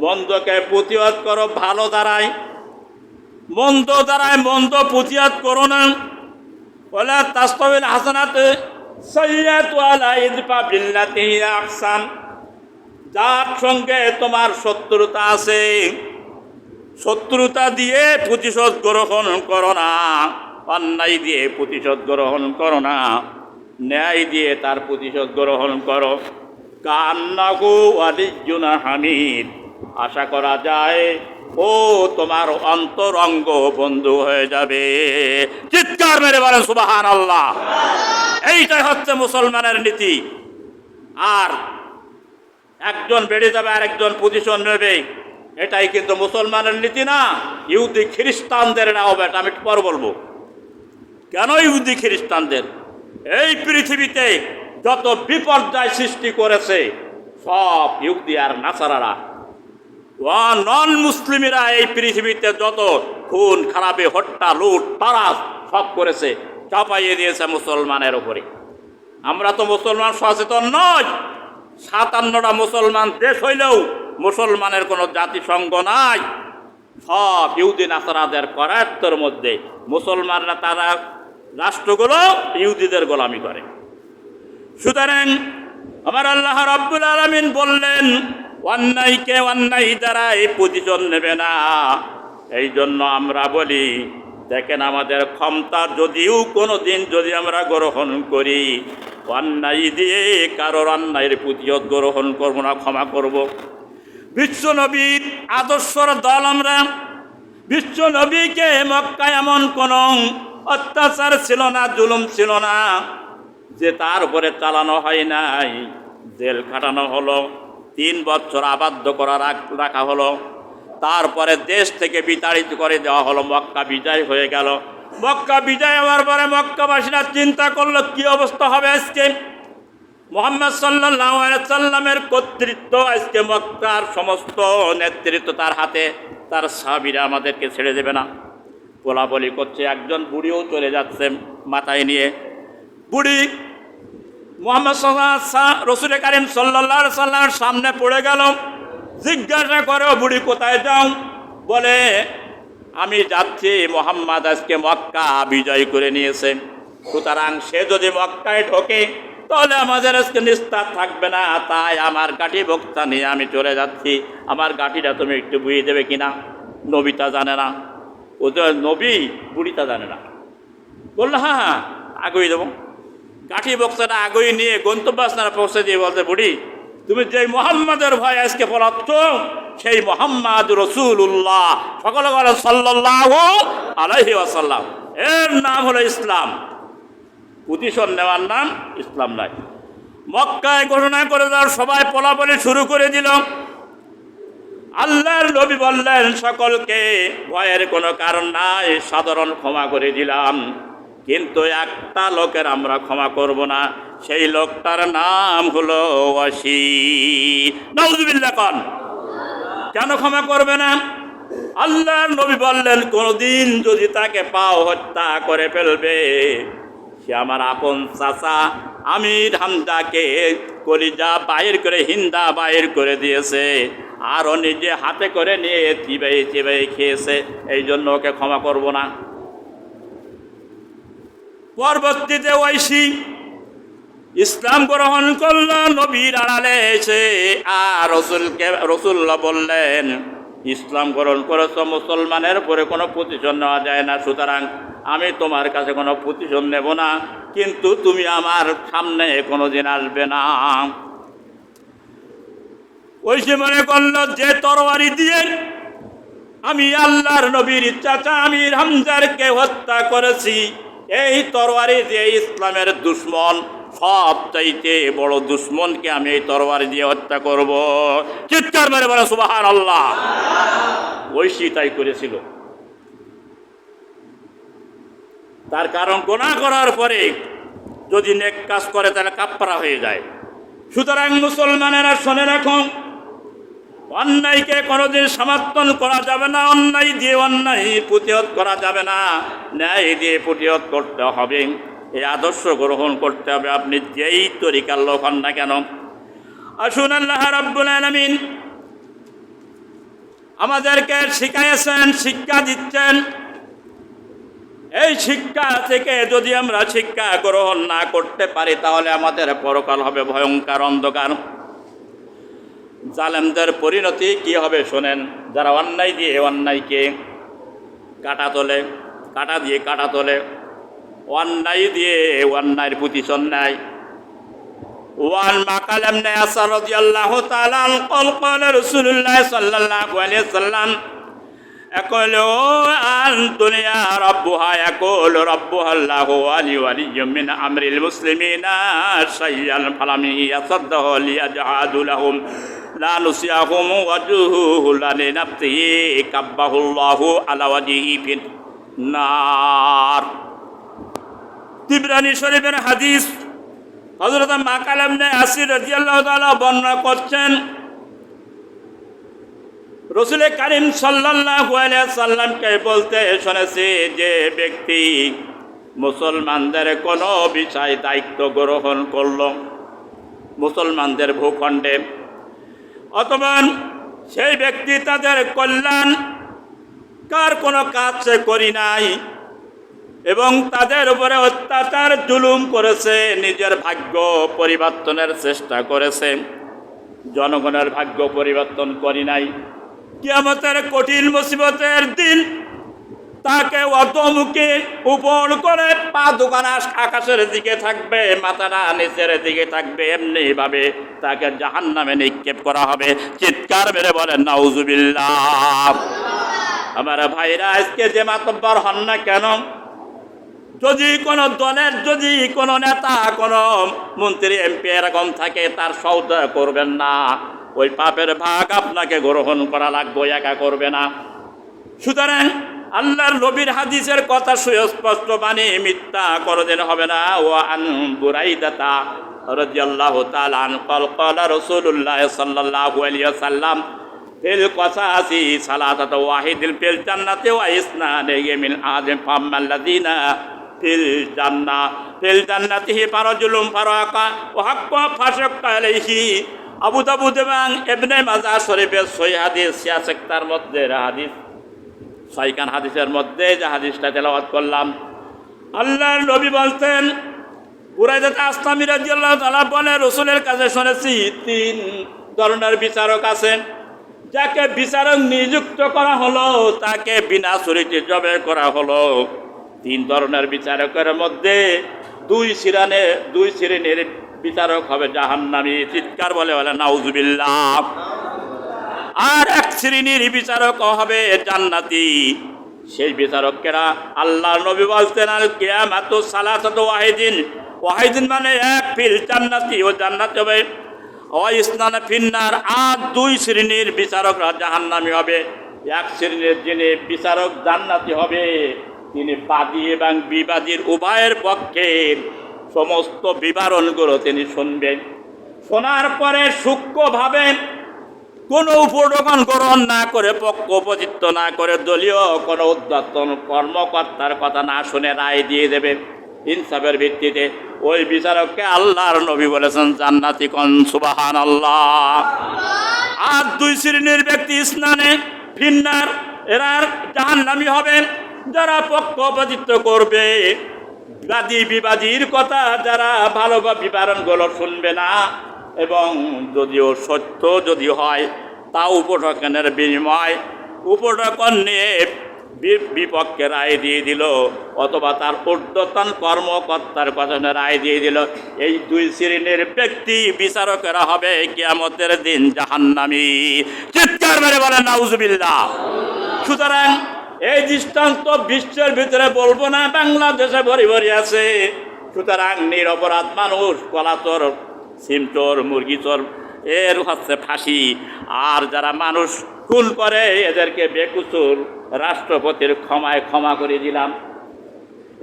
A: মন্দকে প্রতিহত করো ভালো দ্বারায়, মন্দ দ্বারায় মন্দ প্রতিহত করো না। ওয়ালা তাস্তাউিল হাসানাতু সাইয়্যাতু ওয়ালা ইদফা বিল্লাতি হিয়া আহসান। যার সঙ্গে তোমার শত্রুতা আছে, শত্রুতা দিয়ে প্রতিশোধ গ্রহণ করো না, অন্যায় দিয়ে প্রতিশোধ গ্রহণ করো না, ন্যায় দিয়ে তার প্রতিশোধ গ্রহণ করো। কান্নাহু ওয়ালিয়্যুন হামিদ। আশা করা যায় ও তোমার অন্তরঙ্গ বন্ধু হয়ে যাবে। চিৎকার মেরে বলেন সুবহানাল্লাহ। এইটাই হচ্ছে মুসলমানের নীতি। আর একজন বেড়ে যাবে আর একজন প্রতিশোধ নেবে, এটাই কিন্তু মুসলমানের নীতি না, ইহুদি খ্রিস্টানদের না হবে। এটা আমি পর বলবো কেন ইহুদি খ্রিস্টানদের। এই পৃথিবীতে যত বিপর্যয় সৃষ্টি করেছে সব ইহুদি আর নাসারারা, নন মুসলিমেরা এই পৃথিবীতে যত খুন খারাপি হত্যা লুট তারাস সব করেছে, চাপাইয়ে দিয়েছে মুসলমানের উপরে। আমরা তো মুসলমান সচেতন নয়। 57টা মুসলমান দেশ হইলেও মুসলমানের কোনো জাতিসংঘ নাই। সব ইহুদি নাসারাদের করায়ত্তর মধ্যে মুসলমানরা তারা রাষ্ট্রগুলো ইহুদিদের গোলামি করে। সুতরাং আমার আল্লাহ রাব্বুল আলামিন বললেন, অন্যায়কে অন্যায় দ্বারা এই পজিশন নেবে না। এই জন্য আমরা বলি, দেখেন আমাদের ক্ষমতা যদিও কোনো দিন যদি আমরা গ্রহণ করি, অন্যায় দিয়ে কারোর অন্যায়ের প্রতিশোধ গ্রহণ করবো না, ক্ষমা করব। বিশ্বনবীর আদর্শর দল আমরা। বিশ্বনবীকে মক্কায় এমন কোনো অত্যাচার ছিল না, জুলুম ছিল না যে তার উপরে চালানো হয় নাই। জেল খাটানো হলো, 3 বছর আবদ্ধ করা রাখা হলো, তারপরে দেশ থেকে বিতাড়িত করে দেওয়া হলো, মক্কা বিজয় হয়ে গেল। মক্কা বিজয় হওয়ার পরে মক্কাবাসীরা চিন্তা করলো কি অবস্থা হবে আজকে। মুহাম্মদ সাল্লাল্লাহু আলাইহি সাল্লামের কর্তৃত্ব আজকে মক্কার সমস্ত নেতৃত্ব তার হাতে, তার সাহাবীরা আমাদেরকে ছেড়ে দেবে না। বলাবলি করছে, একজন বুড়িও চলে যাচ্ছে মাথায় নিয়ে। বুড়ি মুহাম্মদ রসুল কারীম সাল্লাল্লাহু আলাইহি সাল্লামের সামনে পড়ে গেল। জিজ্ঞাসা করে, বুড়ি কোথায় যাও? বলে, আমি যাচ্ছি, মুহাম্মদ আজকে মক্কা বিজয় করে নিয়েছে, সুতরাং সে যদি মক্কায় ঢোকে তাহলে আমাদের আজকে নিস্তার থাকবে না, তাই আমার গাঠি বক্তা নিয়ে আমি চলে যাচ্ছি। আমার গাঠিটা তুমি একটু বুঝিয়ে দেবে কিনা? নবীটা জানে না, ওদের নবী, বুড়িটা জানে না। বললো হ্যাঁ হ্যাঁ আগুই দেবো। গাঠি বক্তাটা আগুই নিয়ে গন্তব্যস্থানে পৌঁছে দিয়ে বলছে, বুড়ি তুমি যে মুহাম্মাদের ভয় আজকে পড়াচ্ছ সেই মুহাম্মদ রাসূলুল্লাহ সকলে বলেন সাল্লাল্লাহু আলাইহি ওয়াসাল্লাম, এর নাম হলো ইসলাম। প্রতিশোধ নেওয়ার নাম ইসলাম নাই। মক্কায় ঘোষণা করে দেওয়ার সবাই পলাপলি শুরু করে দিল। আল্লাহর নবী বললেন, সকলকে ভয়ের কোনো কারণ নাই, সাধারণ ক্ষমা করে দিলাম, কিন্তু একটা লোকের আমরা ক্ষমা করব না, সেই লোকটার নাম হলো ওয়াসি। নাউযুবিল্লাহ। কেন ক্ষমা করবে না? আল্লাহর নবী বললেন, কোনদিন যদি তাকে পাও হত্যা করে ফেলবে, সে আমার আপন চাচা আমির হামজাকে কলিজা বাইর করে হিন্দা বাইর করে দিয়েছে, আরও নিজে হাতে করে নিয়ে চিবাই চিবাই খেয়েছে, এই জন্য ওকে ক্ষমা করব না। পরবর্তীতে ওয়াইসি ইসলাম গ্রহণ করল নবীর আড়ালে এসে, আর রসুল্লাহ বললেন, ইসলাম গ্রহণ করেছ, মুসলমানের উপরে কোনো প্রতিশোধ নেওয়া যায় না, সুতরাং আমি তোমার কাছে কোনো প্রতিশোধ নেব না, কিন্তু তুমি আমার সামনে কোনোদিন আসবে না। ওইসে মনে করলো যে তরবারি দিয়ে আমি আল্লাহর নবীর চাচা আমির হামজারকে হত্যা করেছি, এই তরবারি দিয়ে ইসলামের দুশ্মন, সবচাইতে বড় দুশ্মনকে আমি এই তরবারি দিয়ে হত্যা করব। চিৎকার মেরে বলে সুবহানাল্লাহ। ঐশী তাই করেছিল। তার কারণ গুনাহ করার পরে যদি নেক কাজ করে তাহলে কাফারা হয়ে যায়। সুতরাং মুসলমানেরা শুনে রাখুন, অন্যায়কে কোনোদিন সমর্থন করা যাবে না, অন্যায় দিয়ে অন্যায় প্রতিহত করা যাবে না, ন্যায় দিয়ে প্রতিহত করতে হবে। এই আদর্শ গ্রহণ করতে হবে, আপনি যেই তরিকার লোক হন না কেন। আসুন, আল্লাহ রাব্বুল আলামিন আমাদেরকে শিখাইছেন, শিক্ষা দিচ্ছেন। এই শিক্ষা থেকে যদি আমরা শিক্ষা গ্রহণ না করতে পারি তাহলে আমাদের পরকাল হবে ভয়ঙ্কর অন্ধকার। জালেমদের পরিণতি কি হবে শোনেন। যারা অন্যায় দিয়ে অন্যায়কে কাটা তোলে, কাটা দিয়ে কাটা তোলে, অন্যায় দিয়ে অন্যায়ের প্রতিশোধ নেয়। ওয়ান মাকালাম নাসার রাদিয়াল্লাহু তাআলা ক্বাল ক্বালা রাসূলুল্লাহ সাল্লাল্লাহু আলাইহি ওয়াসাল্লাম আকালু আন দুনিয়া রাব্বুহা ইয়াকুলু রাব্বুহা আল্লাহু ওয়ালিয়্যুম মিন আমরিল মুসলিমিনা শাইয়ান ফালাম ইয়াসাদ্দাহু লিয়াজহাদু লাহুম লা নুসিয়াহুম ওয়াজুহু লানিনাফতিহি কাব্বাহুল্লাহু আলা ওয়াজহিহি ফিন নার। তিবরানী শরীফের হাদিস হযরত মাকাল ইবনে আসির রাদিয়াল্লাহু তাআলা বর্ণনা করছেন, রাসূল কারীম সাল্লাল্লাহু আলাইহি সাল্লামকে বলতে শুনেছি, যে ব্যক্তি মুসলমানদের কোনো বিষয় দায়িত্ব গ্রহণ করল মুসলমানদের ভূখণ্ডে, অথবা সেই ব্যক্তি তাদের কল্যাণ কার কোনো কাজ সে করি নাই এবং তাদের উপরে অত্যাচার জুলুম করেছে, নিজের ভাগ্য পরিবর্তনের চেষ্টা করেছে, জনগণের ভাগ্য পরিবর্তন করি নাই, কিয়ামতের কঠিন মুসিবতের দিন তাকে অধমুখী উপর করে পা দুখানা আকাশের দিকে থাকবে, মাথাটা নিচের দিকে থাকবে, এমনি ভাবে তাকে জাহান্নামে নিক্ষেপ করা হবে। চিৎকার মেরে বলেন নাউজুবিল্লাহ। আমার ভাইরা, আজকে যে মাতব্বর হন না কেন, যদি কোনো দলের যদি কোনো নেতা কোনো মন্ত্রী এমপি এরকম থাকে, তার সওদা করবেন না, ওই পাপের ভাগ আপনাকে গ্রহণ করা লাগবে, একা করবে না। সুতরাং আল্লাহর নবীর হাদিসের কথা সুস্পষ্ট, বাণী মিথ্যা কোনদিন হবে না। ও আন বুরাইদাতা রাদিয়াল্লাহু তাআলা আন ক্বালা রাসূলুল্লাহ সাল্লাল্লাহু আলাইহি ওয়াসাল্লাম ফিল কসাসি সালাতাতু ওয়াহিদিল ফিল জান্নাতি ওয়া ইসনানি মিন আযম ফাম্মাল্লাযিনা ফিল জান্নাতিহি ফারাজুলুম ফারাকা ওয়া হাক্কা ফাশাক্কা আলাইহি। আবু দাউদ এবং ইবনে মাজাহ শরীফের সহিহ হাদিস, সিয়াসাক্তার মধ্যে হাদিস, ছয়খান হাদিসের মধ্যে যে হাদিসটা তেলাওয়াত করলাম, আল্লাহর নবী বলতেন, বুরাইদা আসলামী রাদিয়াল্লাহু তাআলা বলে, রাসূলের কাছে শুনেছি তিন ধরনের বিচারক আছেন, যাকে বিচারক নিযুক্ত করা হলো তাকে বিনা ছুরিতে জবে করা হলো। তিন ধরনের বিচারকের মধ্যে দুই শ্রেণীর বিচারক হবে জাহান্নামী। চিৎকার বলে নাউজুবিল্লাহ। আর এক শ্রেণীর বিচারক হবে জান্নাতি। সেই বিচারকেরা আল্লাহর নবী বলতেন, আল কিয়ামাতু সালাসাতু ওয়াহিদিন মানে এক, ফিল জান্নাতি ও জান্নাত হবে, ও ইসনানা ফিন্নার। আর দুই শ্রেণীর বিচারকরা জাহান্নামী হবে। এক শ্রেণীর যিনি বিচারক জান্নাতি হবে, তিনি বাদী এবং বিবাদীর উভয়ের পক্ষে সমস্ত বিবরণগুলো তিনি শুনবেন। শোনার পরে সূক্ষ্মভাবে কোনো উপটোকন গ্রহণ না করে, পক্ষপাতিত্ব না করে, দলীয় কোনো উদ্যতন কর্মকর্তার কথা না শুনে রায় দিয়ে দেবে ইনসাফের ভিত্তিতে। ওই বিচারককে আল্লাহর নবী বলেছেন জান্নাতি। কোন সুবহানাল্লাহ। আর দুই শ্রেণীর ব্যক্তি ইসনানে ফিন্নার, এরা জাহান্নামী হবেন, যারা পক্ষপাতিত্ব করবে, বাদী বিবাদীর কথা যারা ভালোভাবে বিবরণগুলো শুনবে না, এবং যদিও সত্য যদি হয় তা উপটোকনের বিনিময় উপটোকন নিয়ে বিপক্ষে রায় দিয়ে দিল, অথবা তার ঊর্ধ্বতন কর্মকর্তার কথা রায় দিয়ে দিল। এই দুই শ্রেণীর ব্যক্তি বিচারকেরা হবে কিয়ামতের দিন জাহান্নামী। চিৎকার মেরে বলেন নাউজুবিল্লাহ। সুতরাং এই দৃষ্টান্ত বিশ্বের ভিতরে বলবো না, বাংলাদেশে ভরি ভরি আছে। সুতরাং নিরপরাধ মানুষ, কলাচোর, সিমচোর, মুরগিচোর, এর হচ্ছে ফাঁসি। আর যারা মানুষ খুন করে এদেরকে বেকুসুর রাষ্ট্রপতির ক্ষমা করে দিলাম।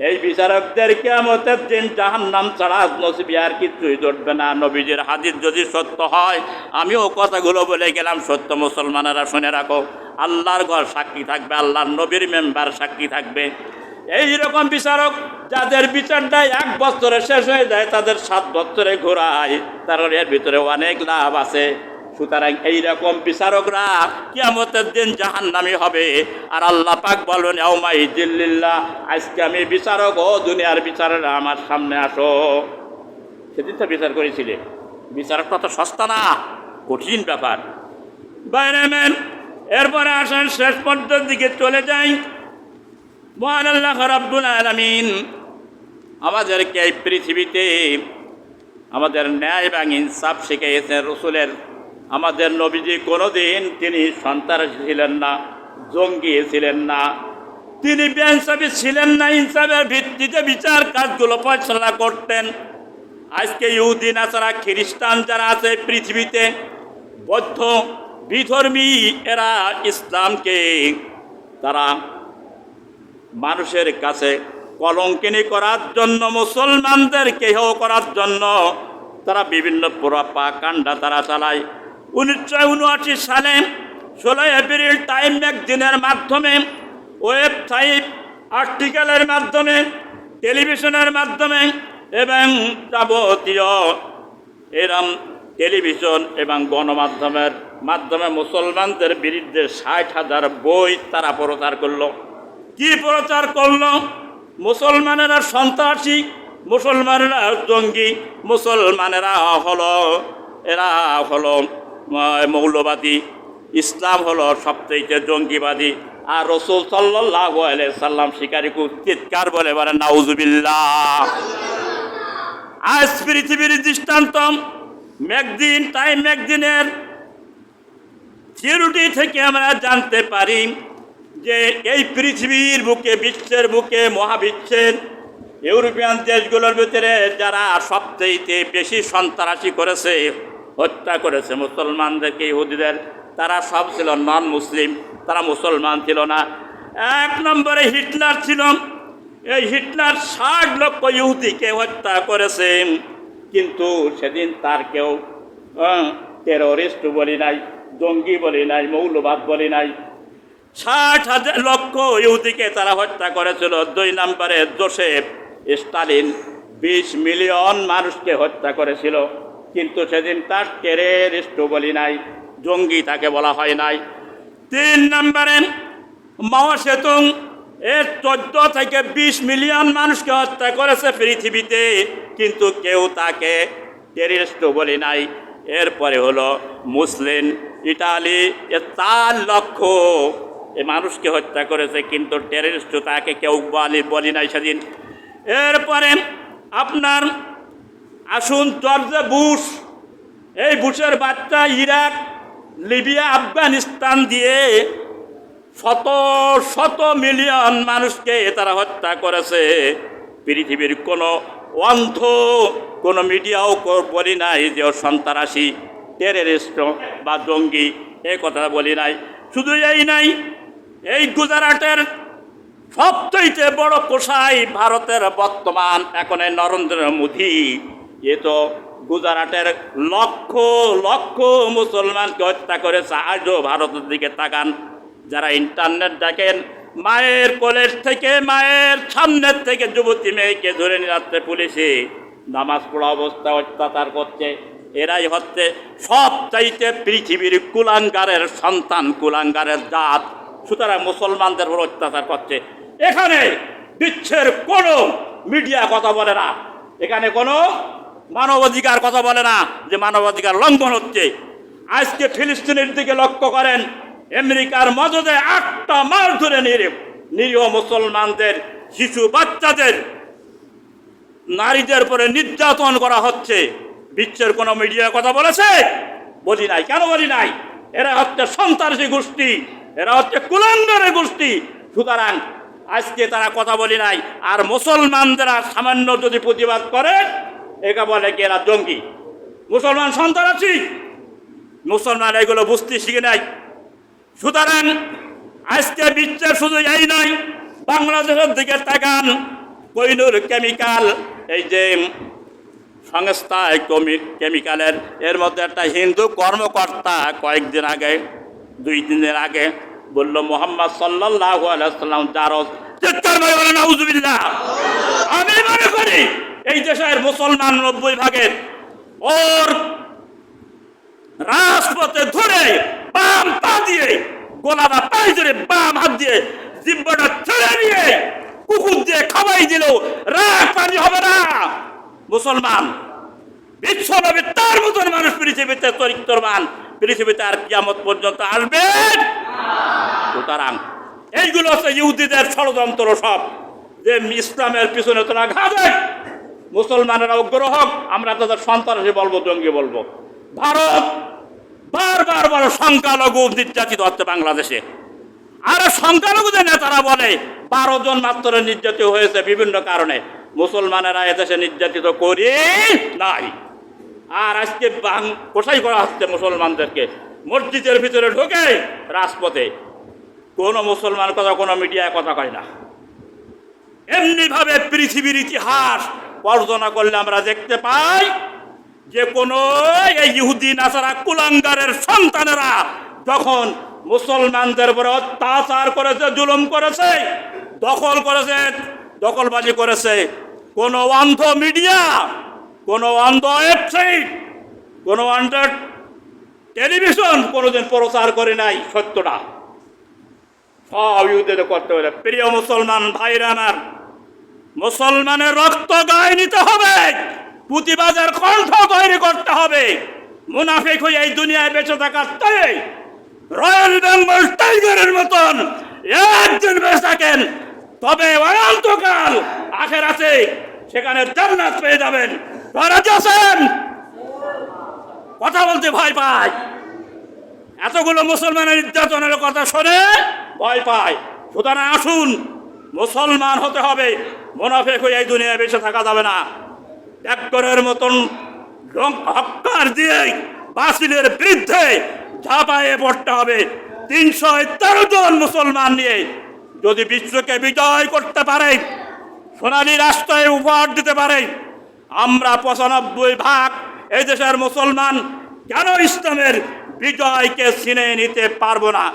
A: এই বিচারকদের কিয়ামতের দিন জাহান্নাম ছাড়া নসিবে আর কিছুই জুটবে না। নবীজির হাদিস যদি সত্য হয়, আমিও কথাগুলো বলে গেলাম সত্য, মুসলমানেরা শুনে রাখো। আল্লাহর ঘর সাক্ষী থাকবে, আল্লাহর নবীর মেম্বার সাক্ষী থাকবে। এইরকম বিচারক যাদের বিচারটা 1 বছরে শেষ হয়ে যায়, তাদের 7 বছরে ঘোরায়, তার এর ভিতরে অনেক লাভ আছে। সুতরাং এইরকম বিচারকরা কিয়ামতের দিন জাহান্নামী হবে। আর আল্লাহ পাক বলবেন, ইয়াউমাই জিল্লিল্লাহ, আজকে আমি বিচারক, ও দুনিয়ার বিচারকরা আমার সামনে আসো। সেদিন তো বিচার করেছিলে, বিচারকটা তো সস্তা না, কঠিন ব্যাপার। বাইরে মেন, এরপরে আসেন শেষ পর্যন্ত দিকে চলে যাই। মহান আল্লাহ রাব্বুল আলামিন আমাদেরকে এই পৃথিবীতে আমাদের ন্যায় এবং ইনসাফ শিখিয়েছেন। রসুলের আমাদের নবীজি কোনোদিন তিনি সন্ত্রাসী ছিলেন না, জঙ্গি ছিলেন না, তিনি বেইনসাফি ছিলেন না। ইনসাফের ভিত্তিতে বিচার কাজগুলো ফয়সালা করতেন। আজকে ইহুদি, নাসারা, খ্রিস্টান যারা আছে পৃথিবীতে, বৌদ্ধ বিধর্মী এরা ইসলামকে তারা মানুষের কাছে কলঙ্কিনী করার জন্য, মুসলমানদের কেহ করার জন্য তারা বিভিন্ন প্রোপাগান্ডা তারা চালায়। 1979 সালে 16 এপ্রিল টাইম ম্যাগাজিনের মাধ্যমে, ওয়েবসাইট আর্টিকেলের মাধ্যমে, টেলিভিশনের মাধ্যমে এবং যাবতীয় এরম টেলিভিশন এবং গণমাধ্যমের মাধ্যমে মুসলমানদের বিরুদ্ধে 60,000 বই তারা প্রচার করলো। কি প্রচার করলো? মুসলমানেরা সন্ত্রাসী, মুসলমানেরা জঙ্গি, মুসলমানেরা এরা হলো মৌলবাদী, ইসলাম হলো সবচেয়ে জঙ্গিবাদী। আর রাসূল সাল্লাল্লাহু আলাইহি সাল্লাম শিকারী চিৎকার বলে নাউজুবিল্লাহ। আজ পৃথিবীর দৃষ্টান্ত ম্যাগাজিন, টাইম ম্যাগাজিনের থিওরি থেকে আমরা জানতে পারি যে এই পৃথিবীর বুকে, বিশ্বের বুকে, মহাবিশ্বের ইউরোপিয়ান দেশগুলোর ভিতরে যারা সবচেয়ে বেশি সন্ত্রাসী করেছে, হত্যা করেছে মুসলমানদেরকে, ইহুদিদের, তারা সব ছিল নন মুসলিম, তারা মুসলমান ছিল না। 1 নম্বরে হিটলার ছিল। এই হিটলার 60 লক্ষ ইহুদিকে হত্যা করেছে, কিন্তু সেদিন তার কেউ টেরোরিস্ট বলি নাই, জঙ্গি বলি নাই, মৌলবাদ বলি নাই। 60,000 লক্ষ ইহুদিকে তারা হত্যা করেছিল। 2 নম্বরে জোসেফ স্টালিন 20 মিলিয়ন মানুষকে হত্যা করেছিল, কিন্তু সেদিন তার টেররিস্ট বলি নাই, জঙ্গি তাকে বলা হয় নাই। 3 নম্বরে মাও সেতুং 14 থেকে 20 মিলিয়ন মানুষকে হত্যা করেছে পৃথিবীতে, কিন্তু কেউ তাকে টেররিস্ট বলি নাই। এরপরে হলো মুসলিম ইটালি, 4 লক্ষ মানুষকে হত্যা করেছে, কিন্তু টেররিস্ট তাকে কেউ বলি নাই সেদিন। এরপরে আপনার আসুন জর্জ বুশ, এই বুশের বাচ্চা ইরাক, লিবিয়া, আফগানিস্তান দিয়ে শত শত মিলিয়ন মানুষকে তারা হত্যা করেছে। পৃথিবীর কোনো অন্ধ কোনো মিডিয়াও বলি নাই যে সন্ত্রাসী, টেররিস্ট বা জঙ্গি, এই কথা বলি নাই। শুধু এই নাই, এই গুজরাটের সবচেয়ে বড় কোষাই ভারতের বর্তমান এখন নরেন্দ্র মোদী, এ তো গুজরাটের লক্ষ লক্ষ মুসলমানকে হত্যা করেছে। আজও ভারতের দিকে তাকান, যারা ইন্টারনেট দেখেন, মায়ের কোলের থেকে, মায়ের সামনের থেকে যুবতী মেয়েকে ধরে নিয়ে যাচ্ছে পুলিশে, নামাজ পড়া অবস্থায় অত্যাচার করছে। এরাই হচ্ছে সবচাইতে পৃথিবীর কুলাঙ্গারের সন্তান, কুলাঙ্গারের জাত। সুতরাং মুসলমানদের উপর অত্যাচার করছে। এখানে বিশ্বের কোনো মিডিয়া কথা বলে না, এখানে কোনো মানবাধিকার কথা বলে না যে মানবাধিকার লঙ্ঘন হচ্ছে। আজকে ফিলিস্তিনের দিকে লক্ষ্য করেন, আমেরিকার মদদে 8টা মাস ধরে নিরীহ মুসলমানদের, শিশু বাচ্চাদের, নারীদের উপরে নির্যাতন করা হচ্ছে। বিশ্বের কোনো মিডিয়া কথা বলেছে? বলি নাই। কেন বলি নাই? এরা হচ্ছে সন্ত্রাসী গোষ্ঠী, এরা হচ্ছে কুলাঙ্গারের গোষ্ঠী। সুতরাং আজকে তারা কথা বলি নাই। আর মুসলমানরা সামান্য যদি প্রতিবাদ করে, একে বলে কি এরা জঙ্গি, মুসলমান সন্ত্রাসী। মুসলমান এগুলো বুঝতে শিখে নাই। সুতরাং আজকে বিশ্বের শুধু এই নয়, বাংলাদেশের দিকে তাকান, কোহিনুর কেমিক্যাল, এই যে সংস্থা কেমিক্যালের, এর মধ্যে একটা হিন্দু কর্মকর্তা কয়েকদিন আগে, 2-3 দিন আগে বলল মুহাম্মদ সাল্লাল্লাহু আলাইহি সাল্লাম জারজ। নাউজুবিল্লাহ। আমি মনে করি এই দেশের মুসলমান 90% ওর রাজপথে ধরে বাম পা দিয়ে, গোলাটা পাই ধরে বাম হাত দিয়ে জিব্বাটা ছেড়ে নিয়ে কুকুর দিয়ে খাওয়াই দিল, রাগ পানি হবে না। মুসলমান বিশ্বনবী তার মতন মানুষ পৃথিবীতে চরিত্রবান পৃথিবীতে আর কিয়ামত পর্যন্ত আসবে। সুতরাং এইগুলো হচ্ছে ইহুদিদের ষড়যন্ত্র সব, যে ইসলামের পিছনে তোরা ঘা দেয়, মুসলমানেরা উগ্র হোক, আমরা তাদের সন্ত্রাসী বলবো, জঙ্গি বলবো। ভারত বারবার সংখ্যালঘু নির্যাতিত হচ্ছে বাংলাদেশে। আর সংখ্যালঘুদের নেতারা বলে 12 জন মাত্র নির্যাতিত হয়েছে বিভিন্ন কারণে। মুসলমানেরা এদেশে নির্যাতিত করি নাই। আর আজকে কোথায় করা হচ্ছে মুসলমানদেরকে মসজিদের ভিতরে ঢোকে রাজপথে কোনো মুসলমান কথা কোনো মিডিয়ায় কথা কয় না। এমনিভাবে পৃথিবীর ইতিহাস বর্ণনা করলে আমরা দেখতে পাই যে কোনো এই ইহুদি নাসারা কুলাঙ্গারের সন্তানেরা যখন মুসলমানদের উপরে অত্যাচার করেছে, জুলুম করেছে, দখল করেছে, দখলবাজি করেছে, কোনো অন্ধ মিডিয়া, কোনো অন্ধ ওয়েবসাইট, কোনো অন্ধ টেলিভিশন কোনোদিন প্রচার করে নাই সত্যটা। সব ইহুদিদের করতে হলে প্রিয় মুসলমান ভাইরা আমার, মুসলমানের রক্ত গায়ে নিতে হবে, পুঁতিবাজের কণ্ঠ তৈরি করতে হবে। মুনাফিক হয়ে এই দুনিয়ায় বেঁচে থাকার চেয়ে রয়্যাল বেঙ্গল টাইগারের মতন একদিন বেঁচে থাকেন, তবে অনন্তকাল আখিরাতে সেখানে জান্নাত পেয়ে যাবেন। রাজি আছেন? কথা বলতে ভয় পায়, এতগুলো মুসলমানের নির্যাতনের কথা শুনে ভয় পায়। সুতরাং আসুন, মুসলমান হতে হবে, মুনাফিক হয়ে এই দুনিয়ায় বেঁচে থাকা যাবে না। ট্যাক্টরের মতন হক্কার দিয়ে বাতিলের বিরুদ্ধে ঝাঁপায়ে পড়তে হবে। 313 জন মুসলমান নিয়ে যদি বিশ্বকে বিজয় করতে পারে, সোনালী রাষ্ট্রে উপহার দিতে পারে, আমরা 95% এই দেশের মুসলমান কেন ইসলামের বিজয়কে ছিনে নিতে পারবো না?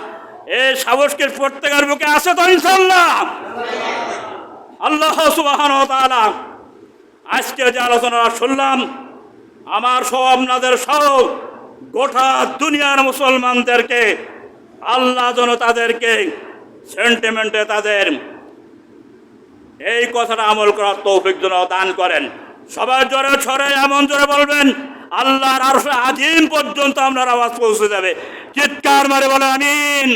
A: এই সাহসকে প্রত্যেকের বুকে আছে তো ইনশাআল্লাহ। আল্লাহ সুবহানাহু ওয়া তাআলা আজকে যে আলোচনা শুনলাম, আমার সব আপনাদের সহ গোটা দুনিয়ার মুসলমানদেরকে আল্লাহ যেন তাদেরকে সেন্টিমেন্টে তাদের এই কথাটা আমল করার তৌফিক যেন দান করেন। সবার জোরে ছড়ে এমন জোরে বলবেন, আল্লাহর আরশে আজিম পর্যন্ত আপনার আওয়াজ পৌঁছে যাবে। চিৎকার মারে বলে আমিন।